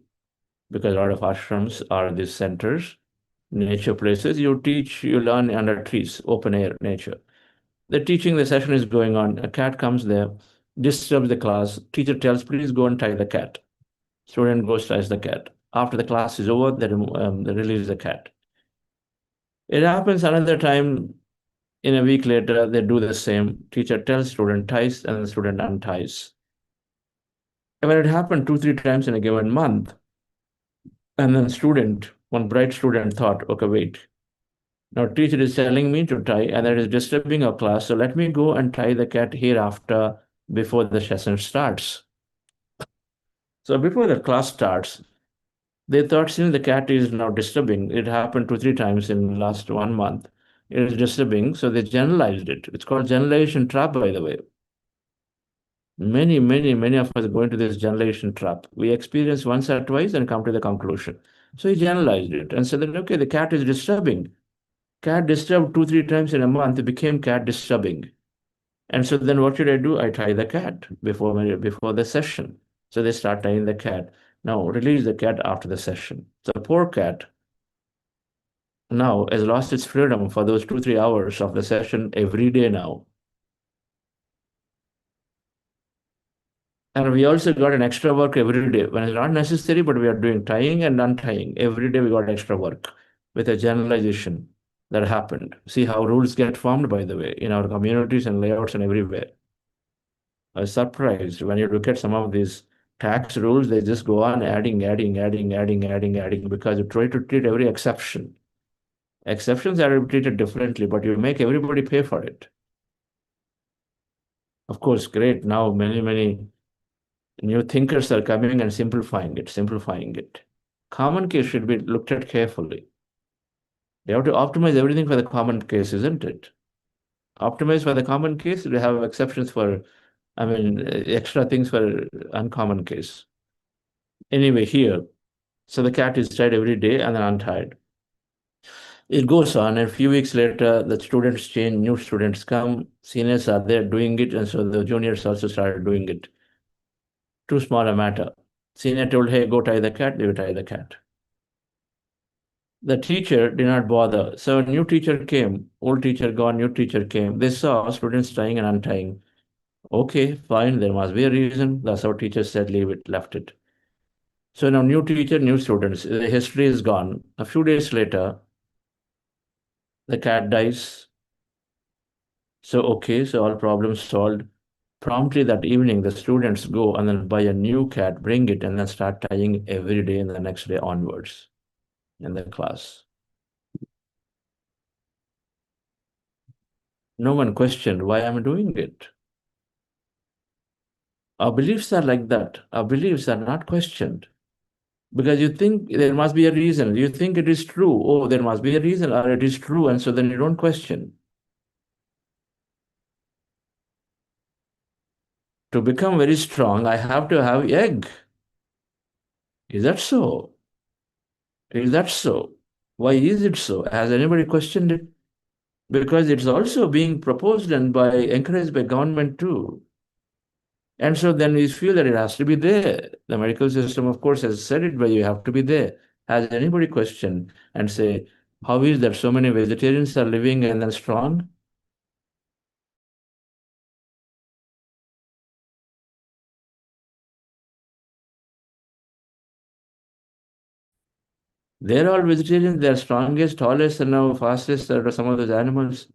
because a lot of ashrams are these centers, nature places. You teach, you learn under trees, open air, nature. The teaching, the session is going on. A cat comes there, disturbs the class. Teacher tells, please go and tie the cat. Student goes, ties the cat. After the class is over, they release the cat. It happens another time. In a week later, they do the same. Teacher tells student ties and the student unties. And when it happened 2-3 times in a given month, and then one bright student thought, okay, wait, Now, teacher is telling me to tie, and that is disturbing our class. So let me go and tie the cat hereafter before the session starts. So before the class starts, they thought since the cat is now disturbing, it happened 2, 3 times in last 1 month. It is disturbing, so they generalized it. It's called generalization trap, by the way. Many of us go into this generalization trap. We experience once or twice and come to the conclusion. So he generalized it and said that okay, the cat is disturbing. Cat disturbed 2, 3 times in a month, it became cat disturbing. And so then what should I do? I tie the cat before the session. So they start tying the cat. Now release the cat after the session. The poor cat now has lost its freedom for those 2, 3 hours of the session every day now. And we also got an extra work every day when it's not necessary, but we are doing tying and untying. Every day we got extra work with a generalization that happened. See how rules get formed, by the way, in our communities and layouts and everywhere. I was surprised when you look at some of these tax rules, they just go on adding because you try to treat every exception. Exceptions are treated differently, but you make everybody pay for it. Of course, great. Now many new thinkers are coming and simplifying it. Common case should be looked at carefully. You have to optimize everything for the common case, isn't it? Optimize for the common case, we have exceptions for, extra things for uncommon case. Anyway, here, so the cat is tied every day and then untied. It goes on, and a few weeks later, the students change, new students come, seniors are there doing it, and so the juniors also started doing it. Too small a matter. Senior told, hey, go tie the cat, they would tie the cat. The teacher did not bother. So a new teacher came, old teacher gone, new teacher came. They saw students tying and untying. Okay, fine, there must be a reason. That's how teacher said, leave it, left it. So now new teacher, new students. The history is gone. A few days later, the cat dies. So okay, so all problems solved. Promptly that evening, the students go and then buy a new cat, bring it, and then start tying every day and the next day onwards in the class. No one questioned why I'm doing it. Our beliefs are like that. Our beliefs are not questioned. Because you think there must be a reason. You think it is true. Oh, there must be a reason, or it is true, and so then you don't question. To become very strong, I have to have egg. Is that so? Is that so? Why is it so? Has anybody questioned it? Because it's also being proposed and encouraged by government too. And so then we feel that it has to be there. The medical system, of course, has said it, but you have to be there. Has anybody questioned and say, how is that so many vegetarians are living and then strong? They're all vegetarians. They're strongest, tallest, and now fastest are some of those animals.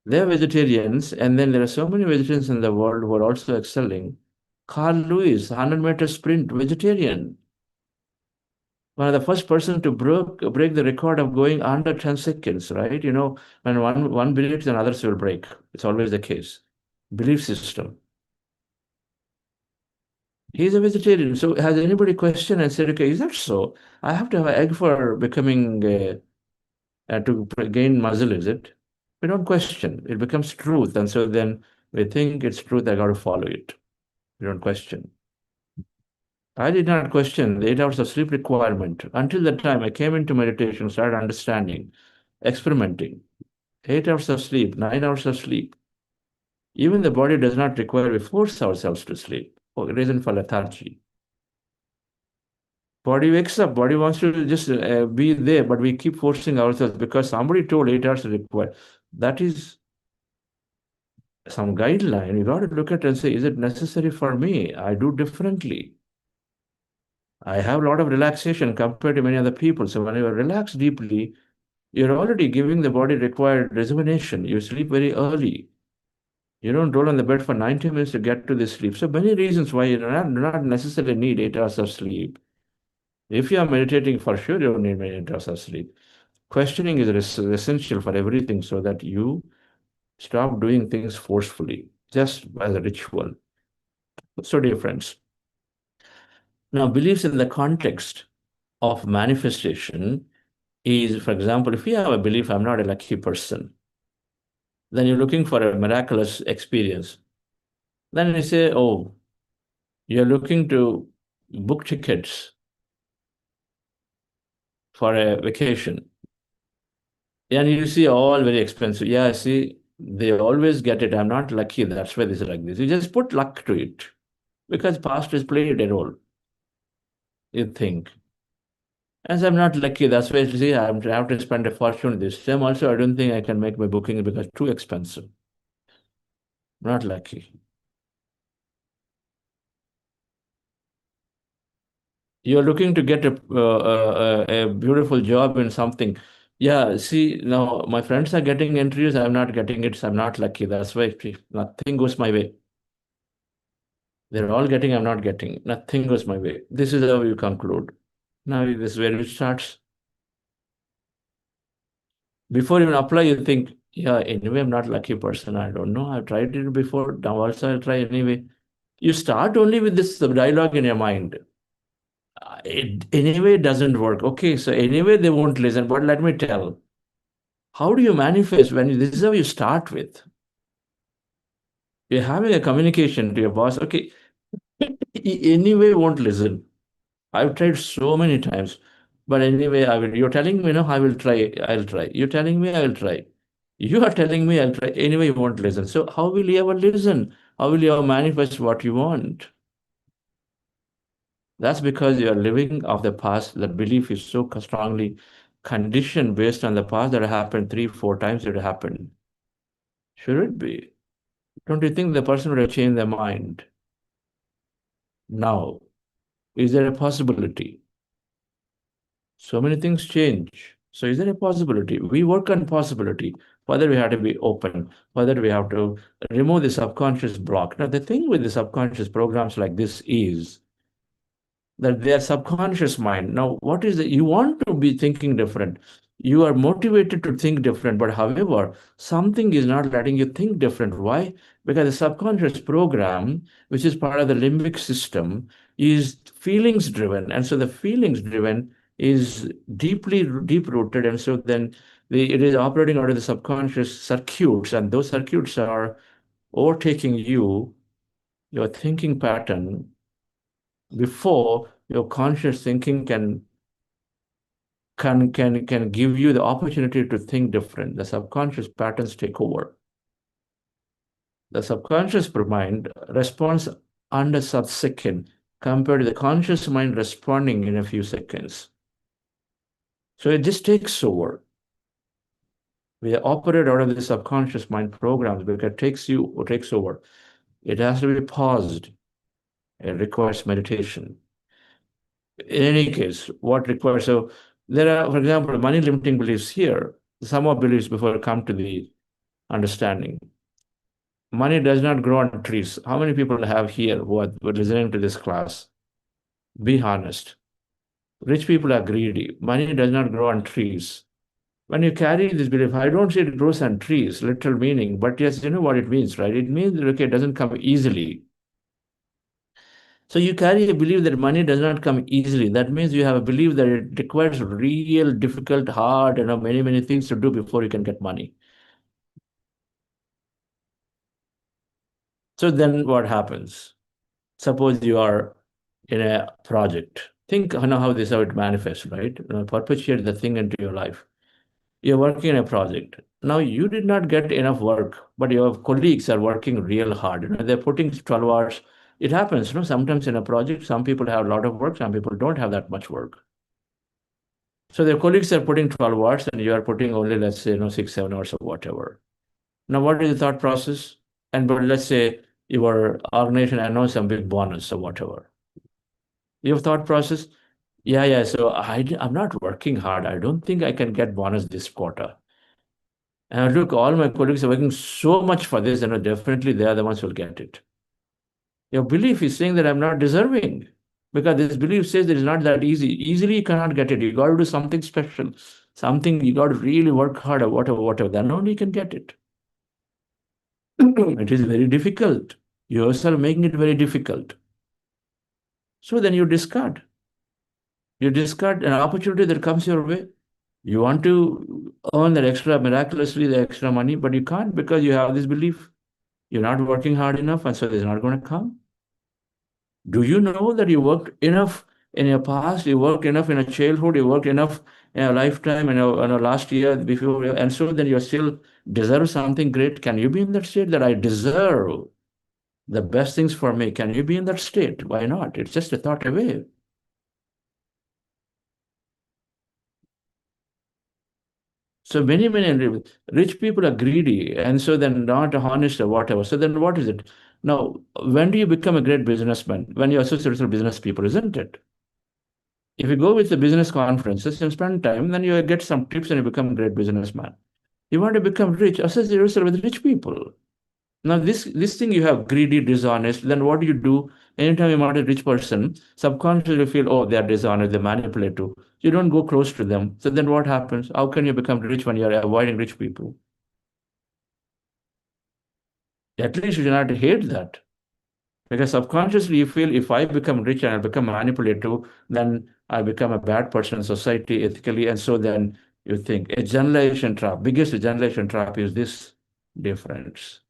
They're vegetarians, and then there are so many vegetarians in the world who are also excelling. Carl Lewis, 100-meter sprint, vegetarian. One of the first person to break the record of going under 10 seconds, right? You know, when one believes, then others will break. It's always the case. Belief system. He's a vegetarian. So has anybody questioned and said, okay, is that so? I have to have an egg for becoming to gain muscle, is it? We don't question. It becomes truth. And so then we think it's truth, I got to follow it. We don't question. I did not question the 8 hours of sleep requirement until the time I came into meditation, started understanding, experimenting. 8 hours of sleep, 9 hours of sleep. Even the body does not require, we force ourselves to sleep. Reason for lethargy. Body wakes up, body wants to just be there, but we keep forcing ourselves because somebody told 8 hours required. That is some guideline. You got to look at and say, is it necessary for me? I do differently. I have a lot of relaxation compared to many other people. So when you relax deeply, you're already giving the body required rejuvenation. You sleep very early. You don't roll on the bed for 90 minutes to get to this sleep. So many reasons why you do not necessarily need 8 hours of sleep. If you are meditating, for sure you don't need many 8 hours of sleep. Questioning is essential for everything so that you stop doing things forcefully, just as a ritual. So, dear friends, now beliefs in the context of manifestation is, for example, if you have a belief, I'm not a lucky person, then you're looking for a miraculous experience. Then you say, oh, you're looking to book tickets for a vacation. And you see all very expensive. Yeah, see, they always get it. I'm not lucky. That's why this is like this. You just put luck to it because past has played a role, you think. As I'm not lucky, that's why you see, I have to spend a fortune this time. Also, I don't think I can make my booking because too expensive. Not lucky. You're looking to get a beautiful job in something. Yeah, see, now my friends are getting interviews. I'm not getting it. So I'm not lucky. That's why nothing goes my way. They're all getting, I'm not getting. Nothing goes my way. This is how you conclude. Now, this is where it starts. Before you even apply, you think, yeah, anyway, I'm not a lucky person. I don't know. I've tried it before. Now also I'll try anyway. You start only with this dialogue in your mind. It anyway doesn't work. Okay, so anyway they won't listen. But let me tell, how do you manifest when this is how you start with? You're having a communication to your boss. Okay, he anyway won't listen. I've tried so many times, but anyway, I will. You're telling me, no, I will try. I'll try. You're telling me, I will try. You are telling me, I'll try. Anyway, you won't listen. So how will you ever listen? How will you ever manifest what you want? That's because you are living of the past. The belief is so strongly conditioned based on the past that happened 3, 4 times. It happened. Should it be? Don't you think the person would have changed their mind? Now, is there a possibility? So many things change. So is there a possibility? We work on possibility. Whether we have to be open, whether we have to remove the subconscious block. Now, the thing with the subconscious programs like this is that their subconscious mind. Now, what is it? You want to be thinking different. You are motivated to think different, but however, something is not letting you think different. Why? Because the subconscious program, which is part of the limbic system, is feelings driven. And so the feelings driven is deep rooted. And so then it is operating out of the subconscious circuits, and those circuits are overtaking you, your thinking pattern, before your conscious thinking can give you the opportunity to think different. The subconscious patterns take over. The subconscious mind responds under sub-second compared to the conscious mind responding in a few seconds. So it just takes over. We operate out of the subconscious mind programs because it takes over. It has to be paused. It requires meditation. In any case, what requires, so there are, for example, money limiting beliefs here. Some of beliefs before come to the understanding. Money does not grow on trees. How many people have here who are listening to this class? Be honest. Rich people are greedy. Money does not grow on trees. When you carry this belief, I don't say it grows on trees, literal meaning, but yes, you know what it means, right? It means that, okay, it doesn't come easily. So you carry a belief that money does not come easily. That means you have a belief that it requires real, difficult, hard, many, many things to do before you can get money. So then what happens? Suppose you are in a project. Think how this how it manifests, right? Perpetuate the thing into your life. You're working in a project. Now you did not get enough work, but your colleagues are working real hard. They're putting 12 hours. It happens, sometimes in a project, some people have a lot of work, some people don't have that much work. So their colleagues are putting 12 hours and you are putting only, let's say, 6, 7 hours or whatever. Now, what is the thought process? But let's say your organization announced some big bonus or whatever. Your thought process, yeah. So I'm not working hard. I don't think I can get bonus this quarter. And look, all my colleagues are working so much for this, definitely they are the ones who will get it. Your belief is saying that I'm not deserving because this belief says that it's not that easy. Easily you cannot get it. You got to do something special, something you got to really work hard or whatever, then only you can get it. It is very difficult. You yourself making it very difficult. So then you discard. You discard an opportunity that comes your way. You want to earn that extra, miraculously, the extra money, but you can't because you have this belief. You're not working hard enough, and so it's not going to come. Do you know that you worked enough in your past? You worked enough in a childhood. You worked enough in a lifetime, in a last year before, and so then you still deserve something great. Can you be in that state that I deserve the best things for me? Can you be in that state? Why not? It's just a thought away. So many rich people are greedy, and so they're not honest or whatever. So then what is it? Now, when do you become a great businessman? When you associate with business people, isn't it? If you go with the business conferences and spend time, then you get some tips and you become a great businessman. You want to become rich, associate yourself with rich people. Now, this thing you have greedy, dishonest, then what do you do? Anytime you meet a rich person, subconsciously you feel, oh, they are dishonest, they manipulate you. You don't go close to them. So then what happens? How can you become rich when you're avoiding rich people? At least you should not hate that. Because subconsciously you feel if I become rich and I become manipulative, then I become a bad person in society ethically. And so then you think a generation trap, biggest generation trap is this difference.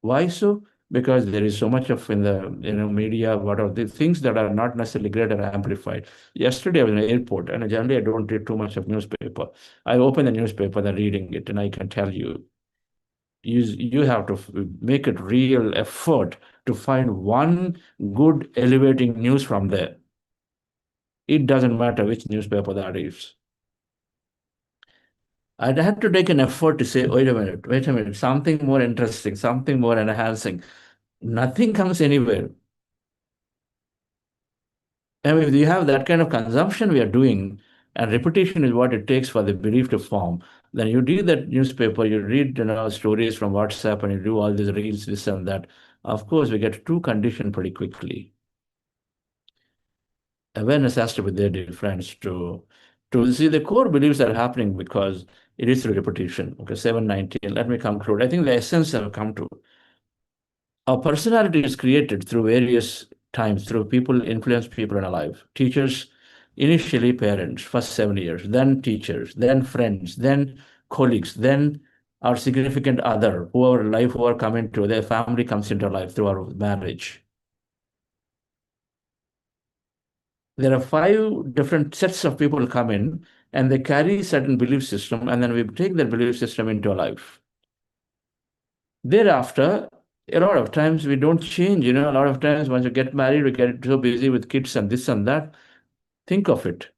Why so? Because there is so much of in the media, what are the things that are not necessarily great or amplified. Yesterday I was in an airport, and generally I don't read too much of newspaper. I open the newspaper and reading it, and I can tell you, you have to make it real effort to find one good elevating news from there. It doesn't matter which newspaper that is. I'd have to take an effort to say, wait a minute, something more interesting, something more enhancing. Nothing comes anywhere. And if you have that kind of consumption we are doing, and repetition is what it takes for the belief to form, then you read that newspaper, you read stories from WhatsApp, and you do all these reels, this and that. Of course, we get too conditioned pretty quickly. Awareness has to be there, dear friends, to see the core beliefs are happening because it is through repetition. Okay, 719. Let me conclude. I think the essence I've come to. Our personality is created through various times, through people, influence people in our life. Teachers, initially parents, first 7 years, then teachers, then friends, then colleagues, then our significant other, who are coming to, their family comes into our life through our marriage. There are 5 different sets of people come in, and they carry certain belief system, and then we take that belief system into our life. Thereafter, a lot of times we don't change. A lot of times once you get married, we get so busy with kids and this and that. Think of it.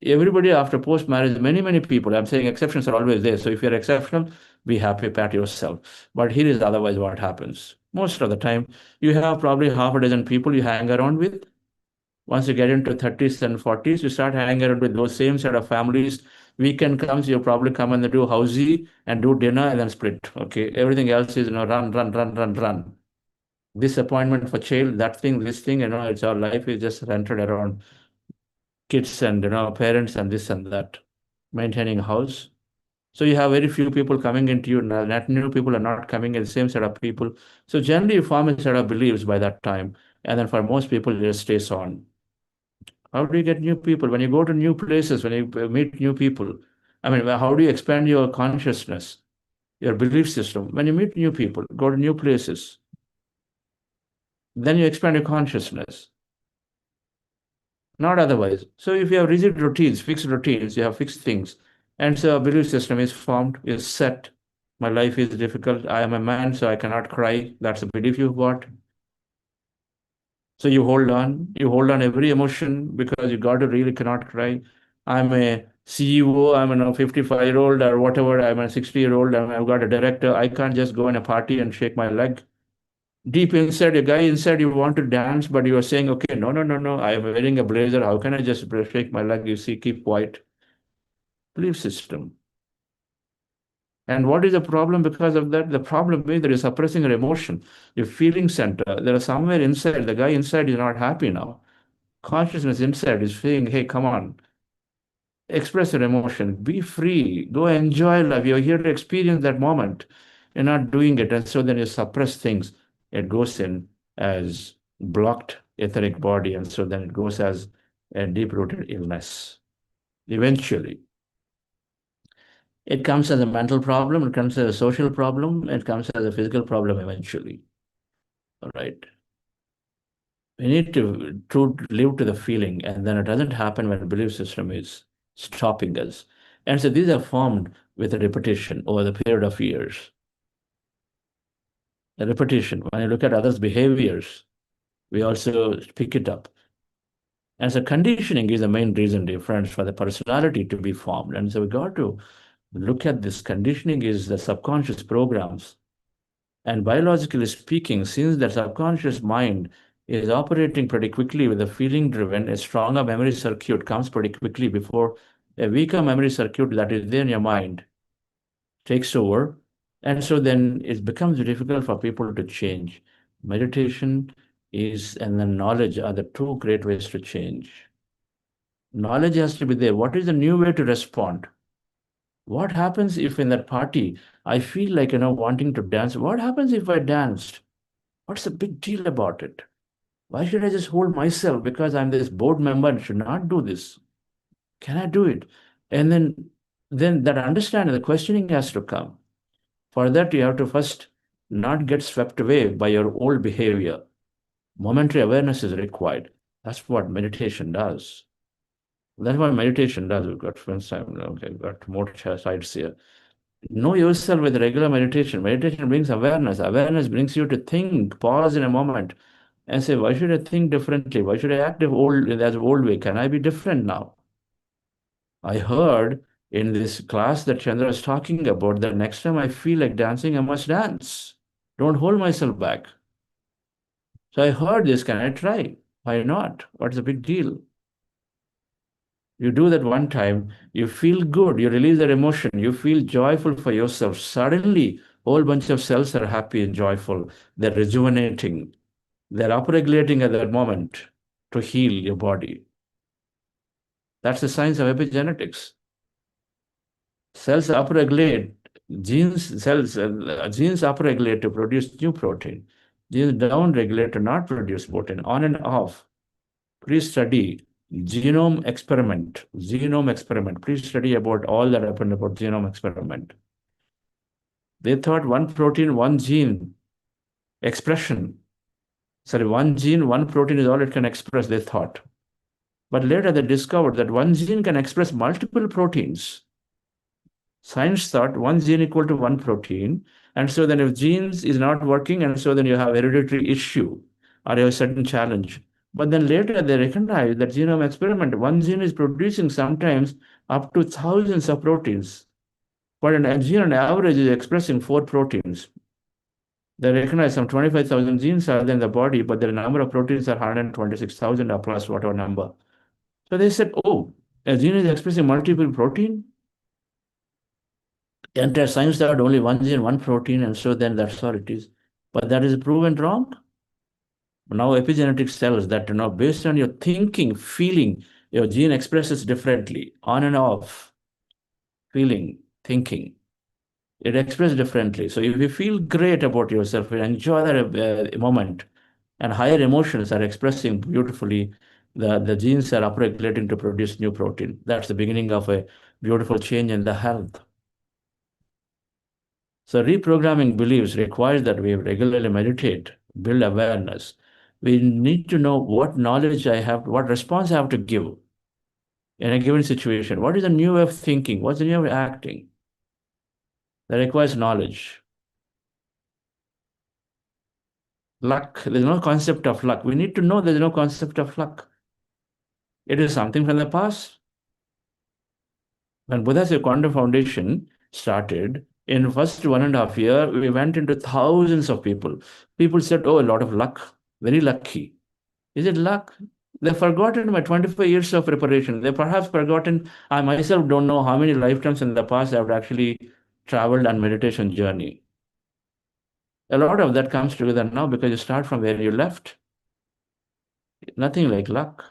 Everybody after post-marriage, many people, I'm saying exceptions are always there. So if you're exceptional, be happy, pat yourself. But here is otherwise what happens. Most of the time, you have probably half a dozen people you hang around with. Once you get into 30s and 40s, you start hanging around with those same set of families. Weekend comes, you probably come and do housey and do dinner and then split. Okay. Everything else is, run. Disappointment for child, that thing, this thing, it's our life is just centered around kids and, parents and this and that, maintaining a house. So you have very few people coming into you. Not new people are not coming in the same set of people. So generally you form a set of beliefs by that time. And then for most people, it just stays on. How do you get new people? When you go to new places, when you meet new people, I mean, how do you expand your consciousness, your belief system? When you meet new people, go to new places, then you expand your consciousness, not otherwise. So if you have rigid routines, fixed routines, you have fixed things, and so a belief system is formed, is set. My life is difficult. I am a man, so I cannot cry. That's a belief you've got. So you hold on every emotion because you got to really cannot cry. I'm a CEO, I'm a 55-year-old or whatever, I'm a 60-year-old, I've got a director. I can't just go in a party and shake my leg. Deep inside, a guy inside, you want to dance, but you are saying, okay, no, I am wearing a blazer. How can I just shake my leg? You see, keep quiet. Belief system. And what is the problem because of that? The problem is that you're suppressing your emotion, your feeling center. There is somewhere inside, the guy inside is not happy now. Consciousness inside is saying, hey, come on. express your emotion. Be free. Go enjoy life. You're here to experience that moment. You're not doing it. And so then you suppress things. It goes in as blocked etheric body. And so then it goes as a deep-rooted illness. Eventually, it comes as a mental problem. It comes as a social problem. It comes as a physical problem eventually. All right. We need to live to the feeling, and then it doesn't happen when the belief system is stopping us. And so these are formed with a repetition over the period of years. The repetition, when you look at others' behaviors, we also pick it up. And so conditioning is the main reason difference for the personality to be formed. And so we got to look at this. Conditioning is the subconscious programs. And biologically speaking, since the subconscious mind is operating pretty quickly with a feeling driven, a stronger memory circuit comes pretty quickly before a weaker memory circuit that is there in your mind takes over. And so then it becomes difficult for people to change. Meditation is and then knowledge are the two great ways to change. Knowledge has to be there. What is the new way to respond? What happens if in that party I feel like, wanting to dance? What happens if I danced? What's the big deal about it? Why should I just hold myself because I'm this board member and should not do this? Can I do it? And then that understanding, the questioning has to come. For that, you have to first not get swept away by your old behavior. Momentary awareness is required. That's what meditation does. That's what meditation does. We've got friends, okay, we've got more sides here. Know yourself with regular meditation. Meditation brings awareness. Awareness brings you to think, pause in a moment, and say, why should I think differently? Why should I act the old way? Can I be different now? I heard in this class that Chandra was talking about that next time I feel like dancing, I must dance. Don't hold myself back. So I heard this. Can I try? Why not? What's the big deal? You do that one time, you feel good, you release that emotion, you feel joyful for yourself. Suddenly, a whole bunch of cells are happy and joyful. They're rejuvenating. They're upregulating at that moment to heal your body. That's the science of epigenetics. Cells upregulate, genes upregulate to produce new protein. Genes downregulate to not produce protein, on and off. Please study genome experiment. Genome experiment. Please study about all that happened about genome experiment. They thought one protein, one gene expression. Sorry, one gene, one protein is all it can express, they thought. But later they discovered that one gene can express multiple proteins. Science thought one gene equal to one protein. And so then if genes is not working, and so then you have hereditary issue or you have a certain challenge. But then later they recognized that genome experiment, one gene is producing sometimes up to thousands of proteins. But a gene on average is expressing 4 proteins. They recognize some 25,000 genes are there in the body, but the number of proteins are 126,000 or plus whatever number. So they said, oh, a gene is expressing multiple protein? Entire science thought only one gene, one protein, and so then that's all it is. But that is proven wrong. Now epigenetics tells that, based on your thinking, feeling, your gene expresses differently, on and off, feeling, thinking. It expresses differently. So if you feel great about yourself, you enjoy that moment, and higher emotions are expressing beautifully, the genes are upregulating to produce new protein. That's the beginning of a beautiful change in the health. So reprogramming beliefs requires that we regularly meditate, build awareness. We need to know what knowledge I have, what response I have to give in a given situation. What is the new way of thinking? What's the new way of acting? That requires knowledge. Luck, there's no concept of luck. We need to know there's no concept of luck. It is something from the past. When Buddha's Quantum Foundation started, in first 1.5 year, we went into thousands of people. People said, oh, a lot of luck, very lucky. Is it luck? They've forgotten my 25 years of preparation. They've perhaps forgotten, I myself don't know how many lifetimes in the past I've actually traveled on meditation journey. A lot of that comes together now because you start from where you left. Nothing like luck.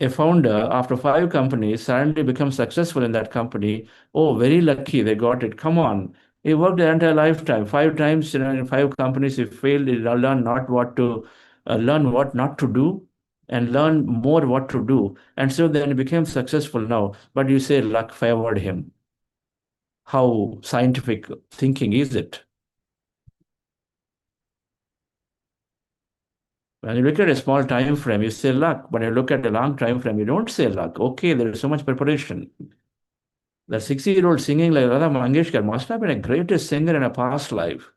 A founder, after 5 companies, suddenly becomes successful in that company. Oh, very lucky, they got it. Come on. He worked their entire lifetime, 5 times, in 5 companies. He failed. He learned not what to learn what not to do, and learn more what to do. And so then he became successful now. But you say luck favored him. How scientific thinking is it? When you look at a small time frame, you say luck. When you look at a long time frame, you don't say luck. Okay, there is so much preparation. The 60-year-old singing like Radha Mangeshkar must have been a greatest singer in a past life.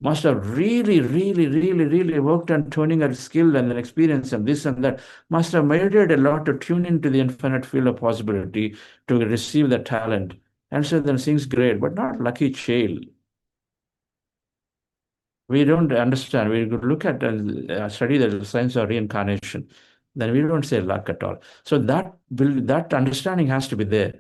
Must have really, really, really, really worked on tuning her skill and experience and this and that. Must have meditated a lot to tune into the infinite field of possibility to receive the talent. And so then sings great, but not lucky child. We don't understand. We look at study the science of reincarnation. Then we don't say luck at all. So that understanding has to be there.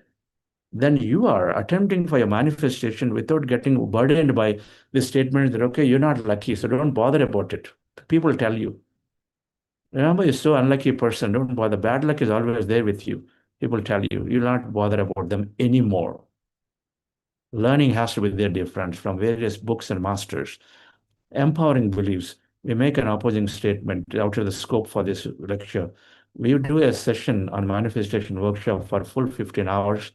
Then you are attempting for your manifestation without getting burdened by the statement that, okay, you're not lucky, so don't bother about it. People tell you. Remember, you're so unlucky person, don't bother. Bad luck is always there with you. People tell you, you'll not bother about them anymore. Learning has to be there, dear friends, from various books and masters. Empowering beliefs. We make an opposing statement out of the scope for this lecture. We do a session on manifestation workshop for full 15 hours.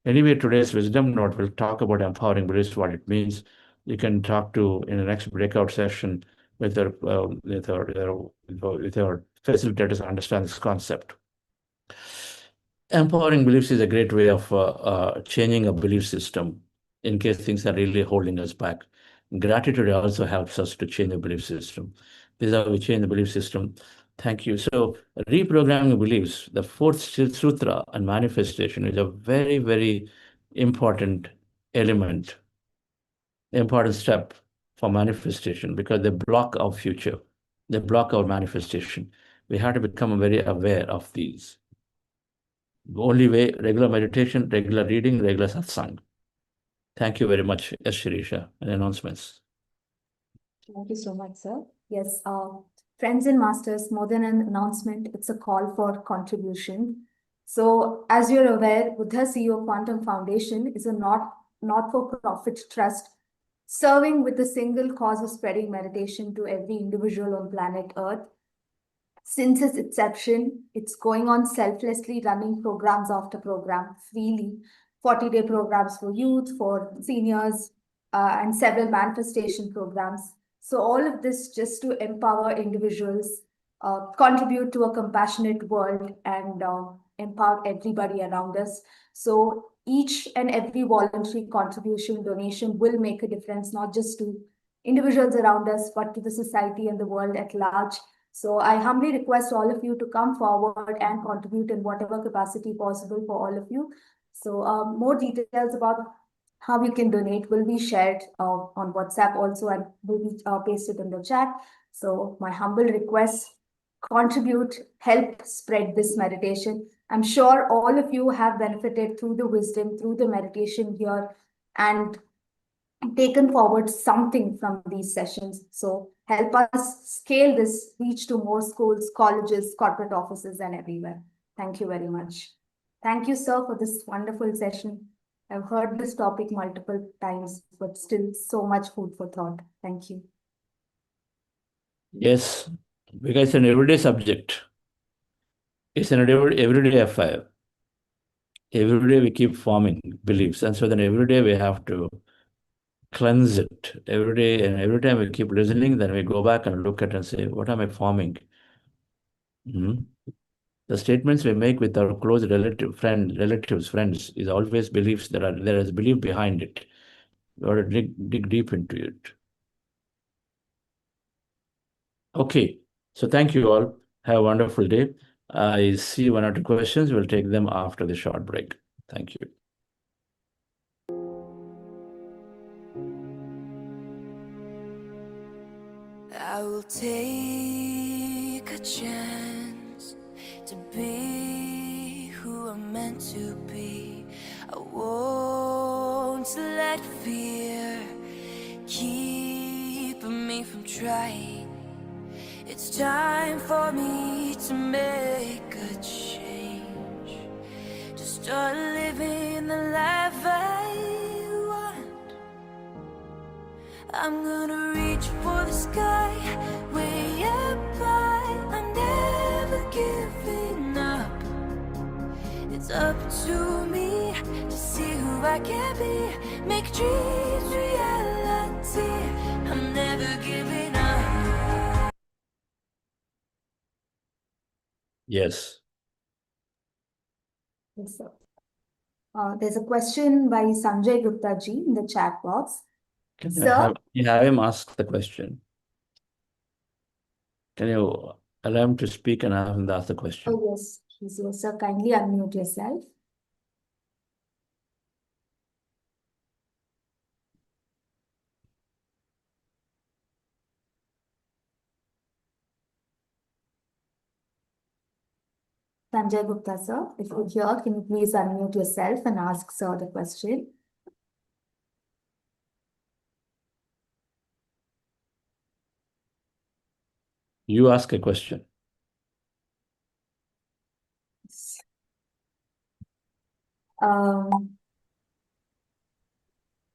Anyway, today's wisdom note will talk about empowering beliefs, what it means. You can talk to in the next breakout session with your facilitators to understand this concept. Empowering beliefs is a great way of changing a belief system in case things are really holding us back. Gratitude also helps us to change the belief system. This is how we change the belief system. Thank you. So, reprogramming beliefs, the fourth sutra and manifestation is a very, very important element, important step for manifestation because they block our future, they block our manifestation. We have to become very aware of these. The only way, regular meditation, regular reading, regular satsang. Thank you very much, S. Shirisha, and announcements. Thank you so much, sir. Yes, friends and masters, more than an announcement, it's a call for contribution. So, as you're aware, Buddha CEO Quantum Foundation is a not-for-profit trust serving with the single cause of spreading meditation to every individual on planet Earth. Since its inception, it's going on selflessly running programs after program freely, 40-day programs for youth, for seniors, and several manifestation programs. So all of this just to empower individuals, contribute to a compassionate world, and empower everybody around us. So each and every voluntary contribution, donation will make a difference, not just to individuals around us, but to the society and the world at large. So I humbly request all of you to come forward and contribute in whatever capacity possible for all of you. So more details about how you can donate will be shared on WhatsApp also and will be pasted in the chat. So my humble request, contribute, help spread this meditation. I'm sure all of you have benefited through the wisdom, through the meditation here, and taken forward something from these sessions. So help us scale this, reach to more schools, colleges, corporate offices, and everywhere. Thank you very much. Thank you, sir, for this wonderful session. I've heard this topic multiple times, but still so much food for thought. Thank you. Yes, because it's an everyday subject. It's an everyday affair. Every day we keep forming beliefs. And so then every day we have to cleanse it. Every day and every time we keep listening, then we go back and look at and say, what am I forming? The statements we make with our close relatives, friends, is always beliefs there is belief behind it. You got to dig deep into it. Okay, so thank you all. Have a wonderful day. I see one or two questions. We'll take them after the short break. Thank you. I will take a chance to be who I'm meant to be. I won't let fear keep me from trying. It's time for me to make a start living the life I want. I'm gonna reach for the sky, way up high. I'm never giving up. It's up to me to see who I can be, make dreams reality. I'm never giving up. Yes. Yes, sir. There's a question by Sanjay Gupta ji in the chat box. Can Sir, you have him ask the question? Can you allow him to speak and have him ask the question? oh yes, he's here, sir. Kindly unmute yourself. Sanjay Gupta, sir, if you're here, can you please unmute yourself and ask sir the question? You ask a question. So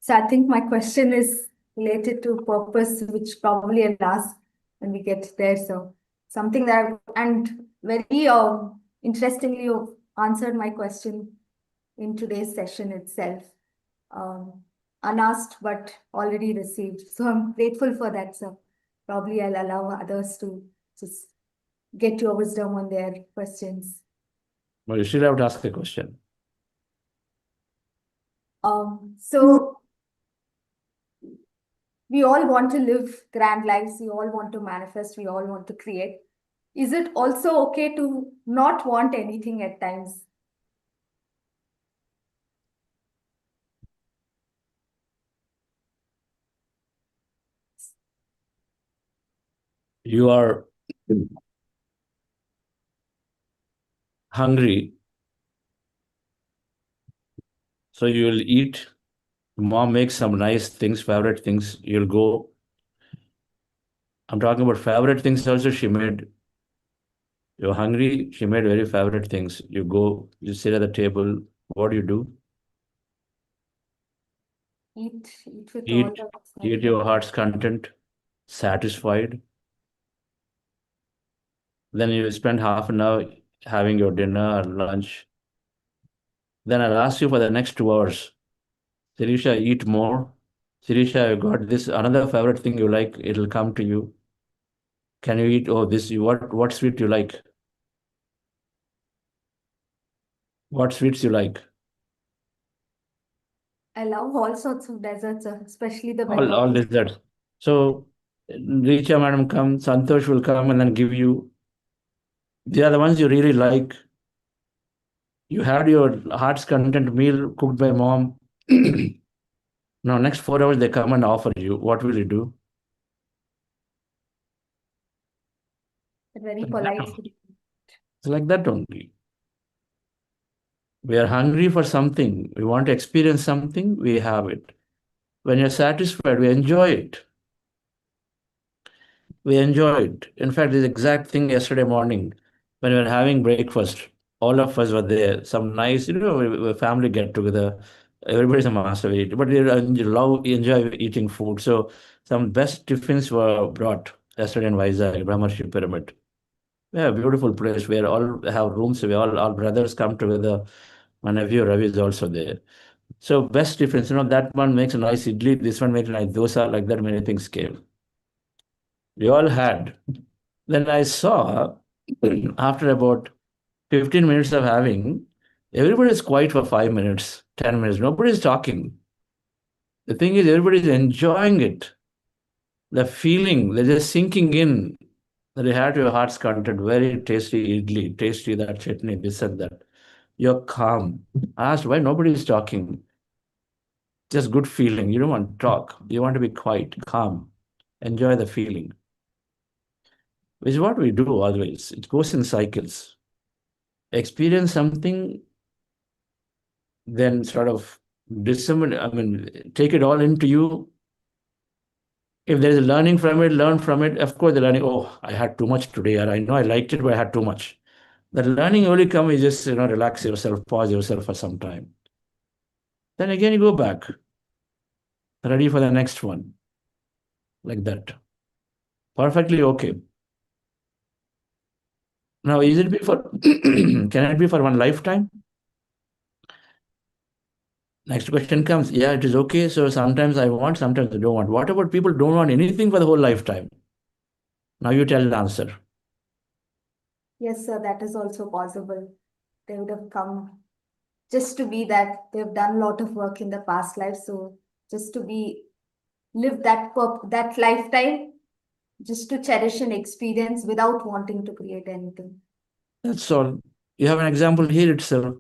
I think my question is related to purpose, which probably I'll ask when we get there. So something that, and very interestingly, you've answered my question in today's session itself. Unasked, but already received. So I'm grateful for that, sir. Probably I'll allow others to just get your wisdom on their questions. Well, you still have to ask a question. So we all want to live grand lives. We all want to manifest. We all want to create. Is it also okay to not want anything at times? You are hungry, so you'll eat. Mom makes some nice things, favorite things. You'll go. I'm talking about favorite things also she made. You're hungry, she made very favorite things. You go, you sit at the table. What do? Eat with all Eat, the eat your heart's content, satisfied. Then you spend half an hour having your dinner or lunch. Then I'll ask you for the next 2 hours. Sirisha, eat more. Sirisha, you got this another favorite thing you like, it'll come to you. Can you eat? Oh, this what sweet you like? What sweets you like? I love all sorts of desserts, especially the All vanilla. desserts. So Richa madam come, Santosh will come and then give you. They are the ones you really like. You had your heart's content meal cooked by mom. Now, next 4 hours, they come and offer you. What will you do? Very Like that polite. only. It's like that only. We are hungry for something. We want to experience something. We have it. When you're satisfied, we enjoy it. We enjoy it. In fact, this exact thing yesterday morning when we were having breakfast, all of us were there. Some nice, family get together. Everybody's a master of it, but enjoy eating food. So some best tiffins were brought yesterday in Vizag, Brahmarshi Pyramid. Yeah, beautiful place where all have rooms. We all brothers come together. My nephew Ravi is also there. So best difference, that one makes a nice idli, this one makes a nice dosa, like that many things came. We all had. Then I saw after about 15 minutes of having, everybody is quiet for 5 minutes, 10 minutes. Nobody's talking. The thing is, everybody's enjoying it. The feeling, they're just sinking in that you had your heart's content, very tasty idli, tasty that chutney, this and that. You're calm. I asked why nobody is talking. Just good feeling. You don't want to talk. You want to be quiet, calm, enjoy the feeling. Which is what we do always. It goes in cycles. Experience something, then sort of take it all into you. If there is learning from it, learn from it. Of course, the learning, oh, I had too much today, or I know I liked it, but I had too much. The learning only comes, you just relax yourself, pause yourself for some time. Then again you go back, ready for the next one, like that. Perfectly okay. Now, is it be for can it be for one lifetime? Next question comes, yeah, it is okay. So sometimes I want, sometimes I don't want. What about people don't want anything for the whole lifetime? Now you tell the answer. Yes, sir, that is also possible. They would have come just to be that they've done a lot of work in the past life. So just to be live that lifetime, just to cherish an experience without wanting to create anything. That's all. You have an example here itself.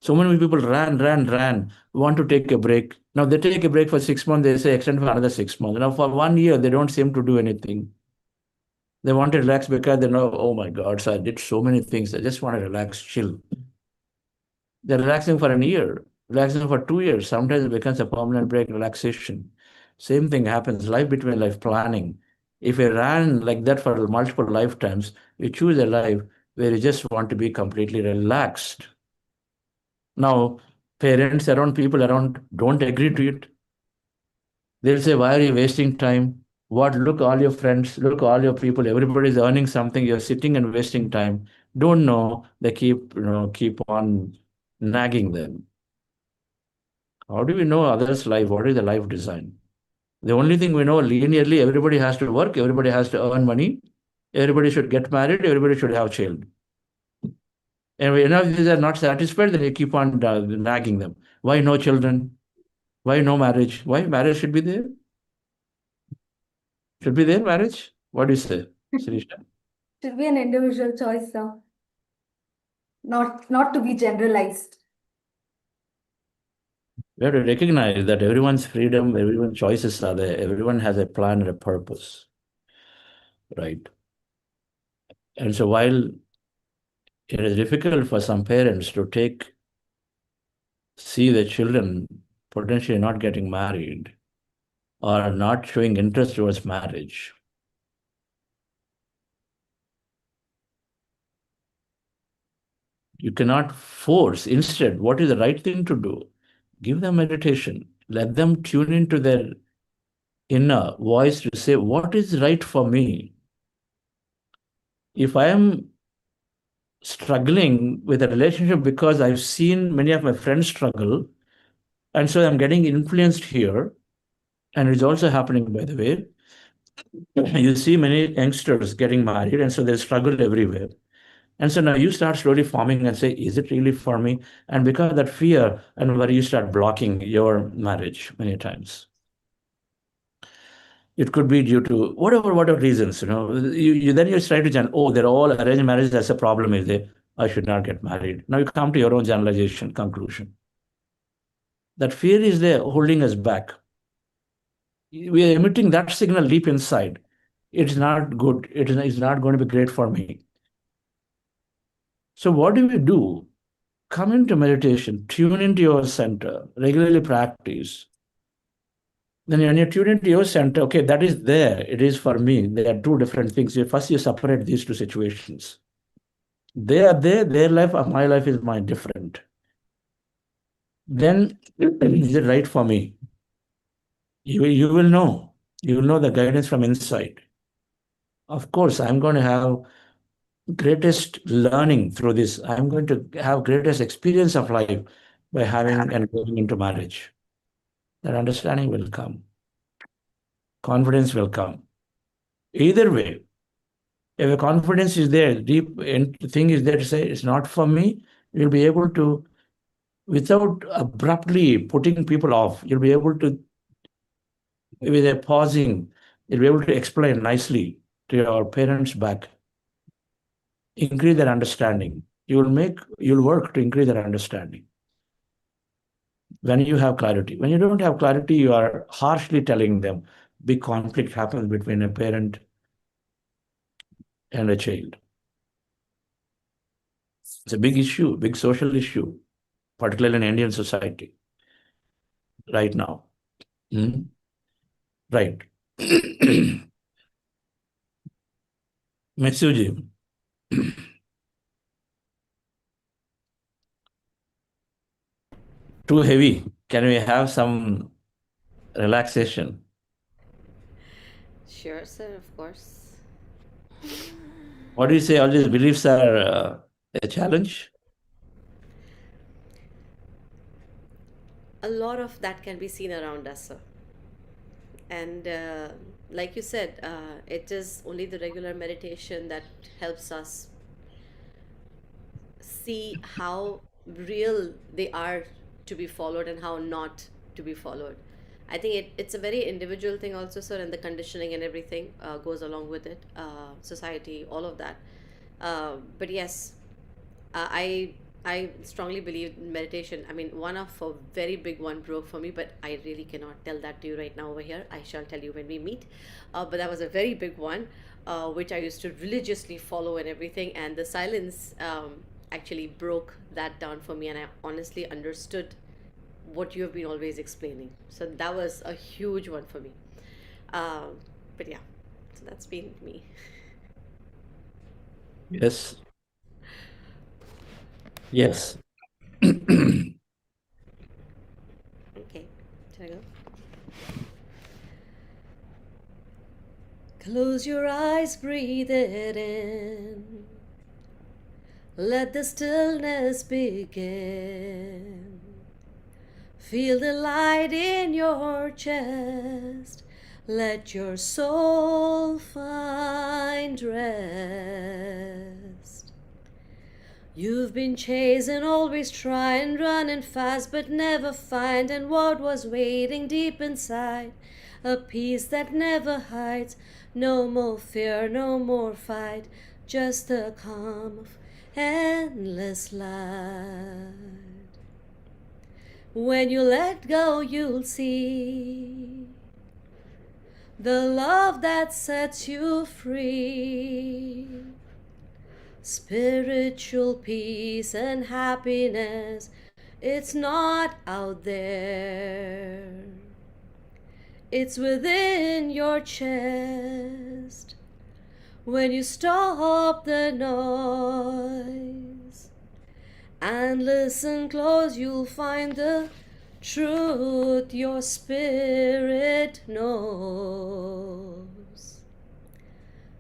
So many people ran, want to take a break. Now they take a break for 6 months, they say extend for another 6 months. Now for 1 year, they don't seem to do anything. They want to relax because they know, oh my God, so I did so many things. I just want to relax, chill. They're relaxing for a year, relaxing for 2 years. Sometimes it becomes a permanent break, relaxation. Same thing happens, life between life planning. If you ran like that for multiple lifetimes, you choose a life where you just want to be completely relaxed. Now, parents around, people around don't agree to it. They'll say, why are you wasting time? What? Look, all your friends, look, all your people, everybody's earning something. You're sitting and wasting time. Don't know. They keep on nagging them. How do we know others' life? What is the life design? The only thing we know linearly, everybody has to work, everybody has to earn money, everybody should get married, everybody should have child. And if these are not satisfied, then you keep on nagging them. Why no children? Why no marriage? Why marriage should be there? Should be there, marriage? What do you say, Sirisha? Should be an individual choice, sir. Not to be generalized. We have to recognize that everyone's freedom, everyone's choices are there, everyone has a plan and a purpose, right? And so while it is difficult for some parents to see the children potentially not getting married or not showing interest towards marriage, you cannot force. Instead, what is the right thing to do? Give them meditation. Let them tune into their inner voice to say, what is right for me? If I am struggling with a relationship because I've seen many of my friends struggle, and so I'm getting influenced here, and it's also happening, by the way. You see many youngsters getting married, and so they struggle everywhere. And so now you start slowly forming and say, is it really for me? And because of that fear and worry, you start blocking your marriage many times. It could be due to whatever reasons, you then you try to oh, they're all arranged marriage, that's a problem, is there? I should not get married. Now you come to your own generalization, conclusion. That fear is there holding us back. We are emitting that signal deep inside. It's not good. It's not going to be great for me. So what do we do? Come into meditation, tune into your center, regularly practice. Then when you tune into your center, okay, that is there. It is for me. They are two different things. First, you separate these two situations. They are there, their life, my life is my different. Then, is it right for me? You will know. You will know the guidance from inside. Of course, I'm going to have greatest learning through this. I'm going to have greatest experience of life by having and going into marriage. That understanding will come. Confidence will come. Either way, if a confidence is there, deep thing is there to say, it's not for me, you'll be able to, without abruptly putting people off, you'll be able to, with a pausing, you'll be able to explain nicely to your parents back, increase their understanding. You'll work to increase their understanding. When you have clarity. When you don't have clarity, you are harshly telling them. Big conflict happens between a parent and a child. It's a big issue, big social issue, particularly in Indian society right now. Hmm? Right. Mitsuji, too heavy. Can we have some relaxation? Sure, sir, of course. What do you say? All these beliefs are a challenge? A lot of that can be seen around us, sir. And like you said, it is only the regular meditation that helps us see how real they are to be followed and how not to be followed. I think it's a very individual thing also, sir, and the conditioning and everything goes along with it, society, all of that. But yes, I strongly believe in meditation. I mean, one of a very big one broke for me, but I really cannot tell that to you right now over here. I shall tell you when we meet. But that was a very big one, which I used to religiously follow and everything. And the silence actually broke that down for me, and I honestly understood what you have been always explaining. So that was a huge one for me. But yeah, so that's been me. Yes. Yes. Okay, should I go? Close your eyes, breathe it in. Let the stillness begin. Feel the light in your chest. Let your soul find rest. You've been chasing, always trying, running fast, but never finding what was waiting deep inside. A peace that never hides. No more fear, no more fight. Just the calm of endless light. When you let go, you'll see the love that sets you free. Spiritual peace and happiness, it's not out there. It's within your chest. When you stop the noise and listen close, you'll find the truth your spirit knows.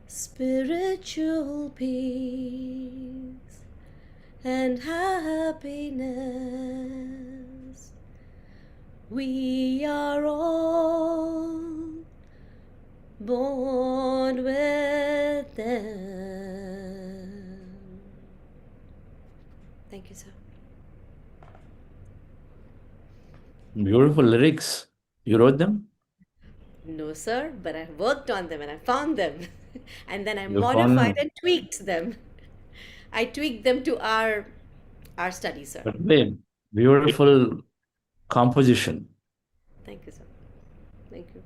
Spiritual peace and happiness, we are all born with them. Thank you, sir. Beautiful lyrics. You wrote them? No, sir, but I worked on them and I found them. And then I You modified found and tweaked them. I tweaked them to our study, sir. but wait, beautiful composition. Thank you, sir. Thank you.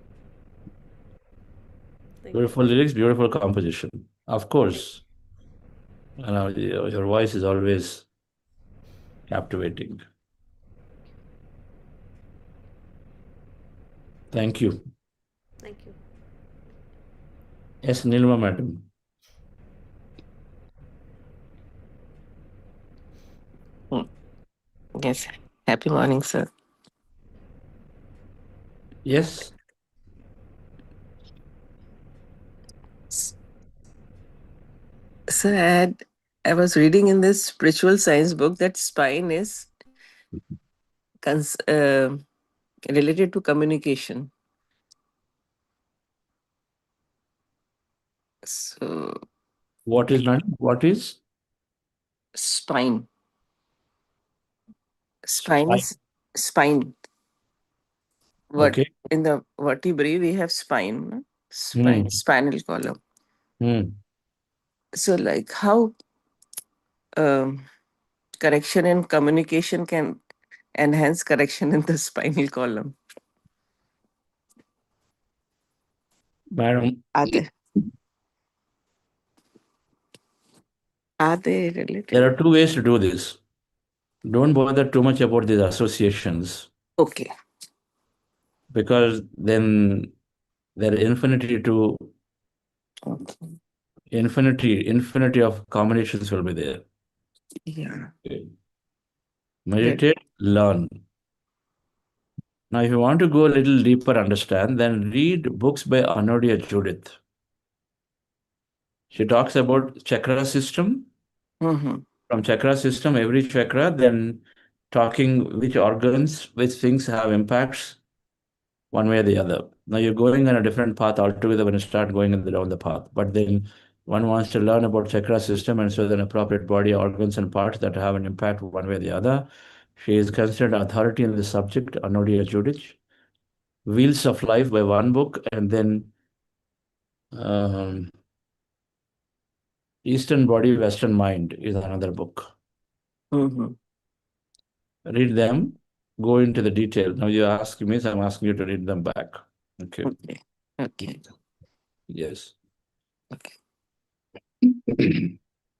Thank you. Beautiful lyrics, beautiful composition. Of course. Your voice is always captivating. Thank you. Thank you. Yes, Nilma madam. Yes. Happy morning, sir. Yes. Sir, I was reading in this spiritual science book that spine is related to communication. So, What is not? What is? spine. Spine is spine. What Okay. in the vertebrae we have spine, no? Spine, spinal column. So, like how correction in communication can enhance correction in the spinal column. Madam, Are they related? there are two ways to do this. Don't bother too much about these associations. Okay. Because then there are infinity of combinations will be there. Yeah. Okay. Meditate, learn. Now, if you want to go a little deeper, understand, then read books by Anodia Judith. She talks about chakra system. Mm-hmm. From chakra system, every chakra, then talking which organs, which things have impacts one way or the other. Now you're going on a different path altogether when you start going down the path. But then one wants to learn about chakra system, and so then appropriate body organs and parts that have an impact one way or the other. She is considered authority in the subject, Anodia Judith. Wheels of Life by one book, and then um, Eastern Body, Western Mind is another book. Mm-hmm. Read them, go into the detail. Now you ask me, so I'm asking you to read them back. Okay. Okay. Okay. Yes. Okay.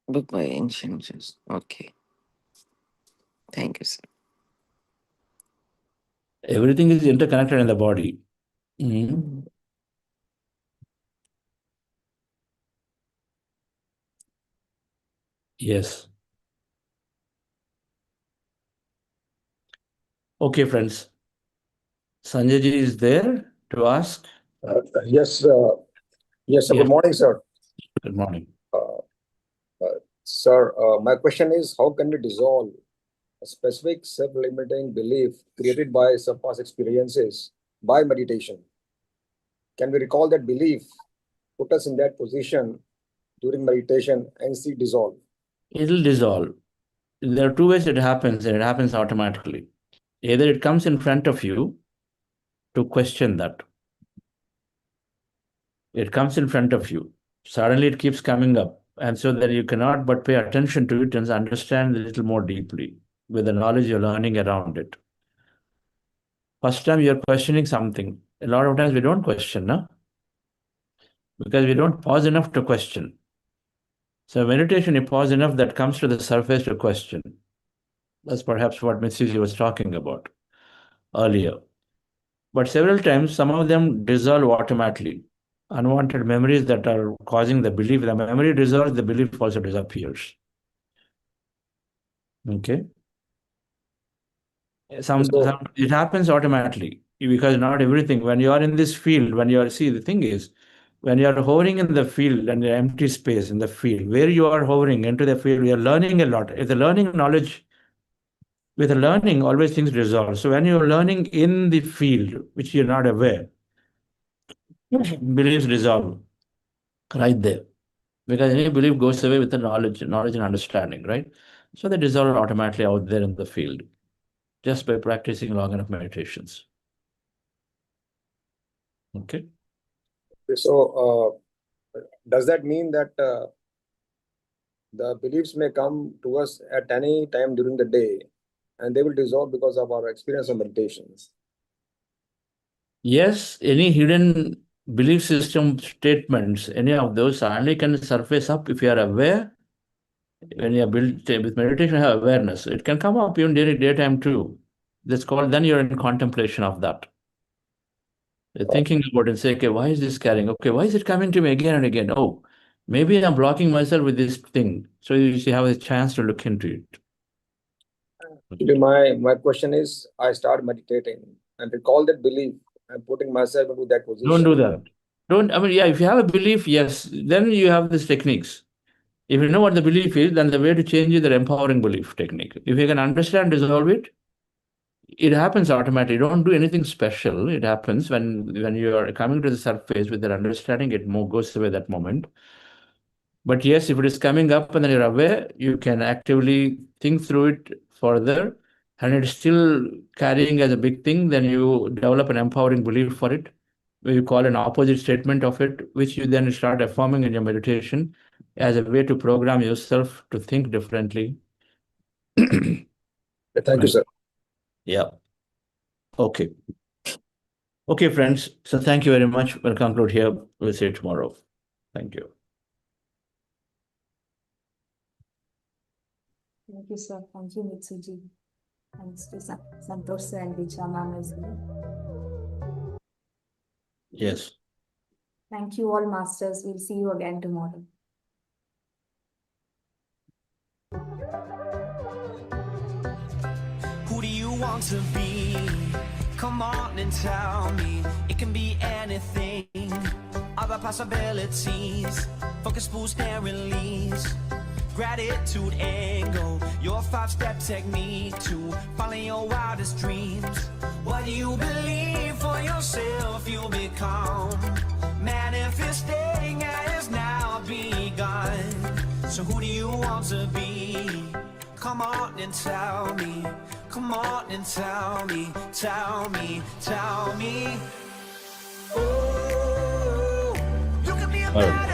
Book by ancient Jews. Okay. Thank you, sir. Everything is interconnected in the body. Mm. Yes. Okay, friends. Sanjay ji is there to ask. Yes, yes. Yeah. Good morning, sir. Good morning. Sir, my question is, how can we dissolve a specific self-limiting belief created by some past experiences by meditation? Can we recall that belief, put us in that position during meditation, and see dissolve? It'll dissolve. There are two ways it happens, and it happens automatically. Either it comes in front of you to question that. It comes in front of you. Suddenly it keeps coming up. And so then you cannot but pay attention to it and understand a little more deeply with the knowledge you're learning around it. First time you're questioning something. A lot of times we don't question, no? Because we don't pause enough to question. So meditation, you pause enough that comes to the surface to question. That's perhaps what Mrs. was talking about earlier. But several times, some of them dissolve automatically. Unwanted memories that are causing the belief, the memory dissolves, the belief also disappears. Okay? It happens automatically because not everything, when you are in this field, the thing is, when you are hovering in the field and the empty space in the field, where you are hovering into the field, you are learning a lot. If the learning knowledge, with the learning, always things dissolve. So when you're learning in the field, which you're not aware, beliefs dissolve right there. Because any belief goes away with the knowledge and understanding, right? So they dissolve automatically out there in the field, just by practicing long enough meditations. Okay. So, does that mean that the beliefs may come to us at any time during the day, and they will dissolve because of our experience of meditations? Yes, any hidden belief system statements, any of those only can surface up if you are aware. When you are built with meditation, you have awareness. It can come up even during daytime too. That's called, then you're in contemplation of that. You're thinking about it and say, okay, why is this carrying? Okay, why is it coming to me again and again? Oh, maybe I'm blocking myself with this thing. So you have a chance to look into it. Actually, my question is, I start meditating and recall that belief. I'm putting myself into that position. Don't do that. If you have a belief, yes, then you have these techniques. If you know what the belief is, then the way to change is the empowering belief technique. If you can understand, dissolve it, it happens automatically. You don't do anything special. It happens when you are coming to the surface with that understanding, it more goes away that moment. But yes, if it is coming up and then you're aware, you can actively think through it further, and it's still carrying as a big thing, then you develop an empowering belief for it, where you call an opposite statement of it, which you then start affirming in your meditation as a way to program yourself to think differently. Thank you, sir. Yeah. Okay. Okay, friends. So thank you very much. We'll conclude here. We'll see you tomorrow. Thank you. Thank you, sir. Thank you, Mitsuji. Thanks to Santosh sir and Richa ma'am as well. Yes. Thank you all, masters. We'll see you again tomorrow. Who do you want to be? Come on and tell me, it can be anything. Other possibilities, focus, boost and release. Gratitude and go, your 5-step technique to follow your wildest dreams. What you believe for yourself, you become. Manifesting has now begun. So who do you want to be? Come on and tell me. Come on and tell me, tell me, tell me. Oh, you can be a Well,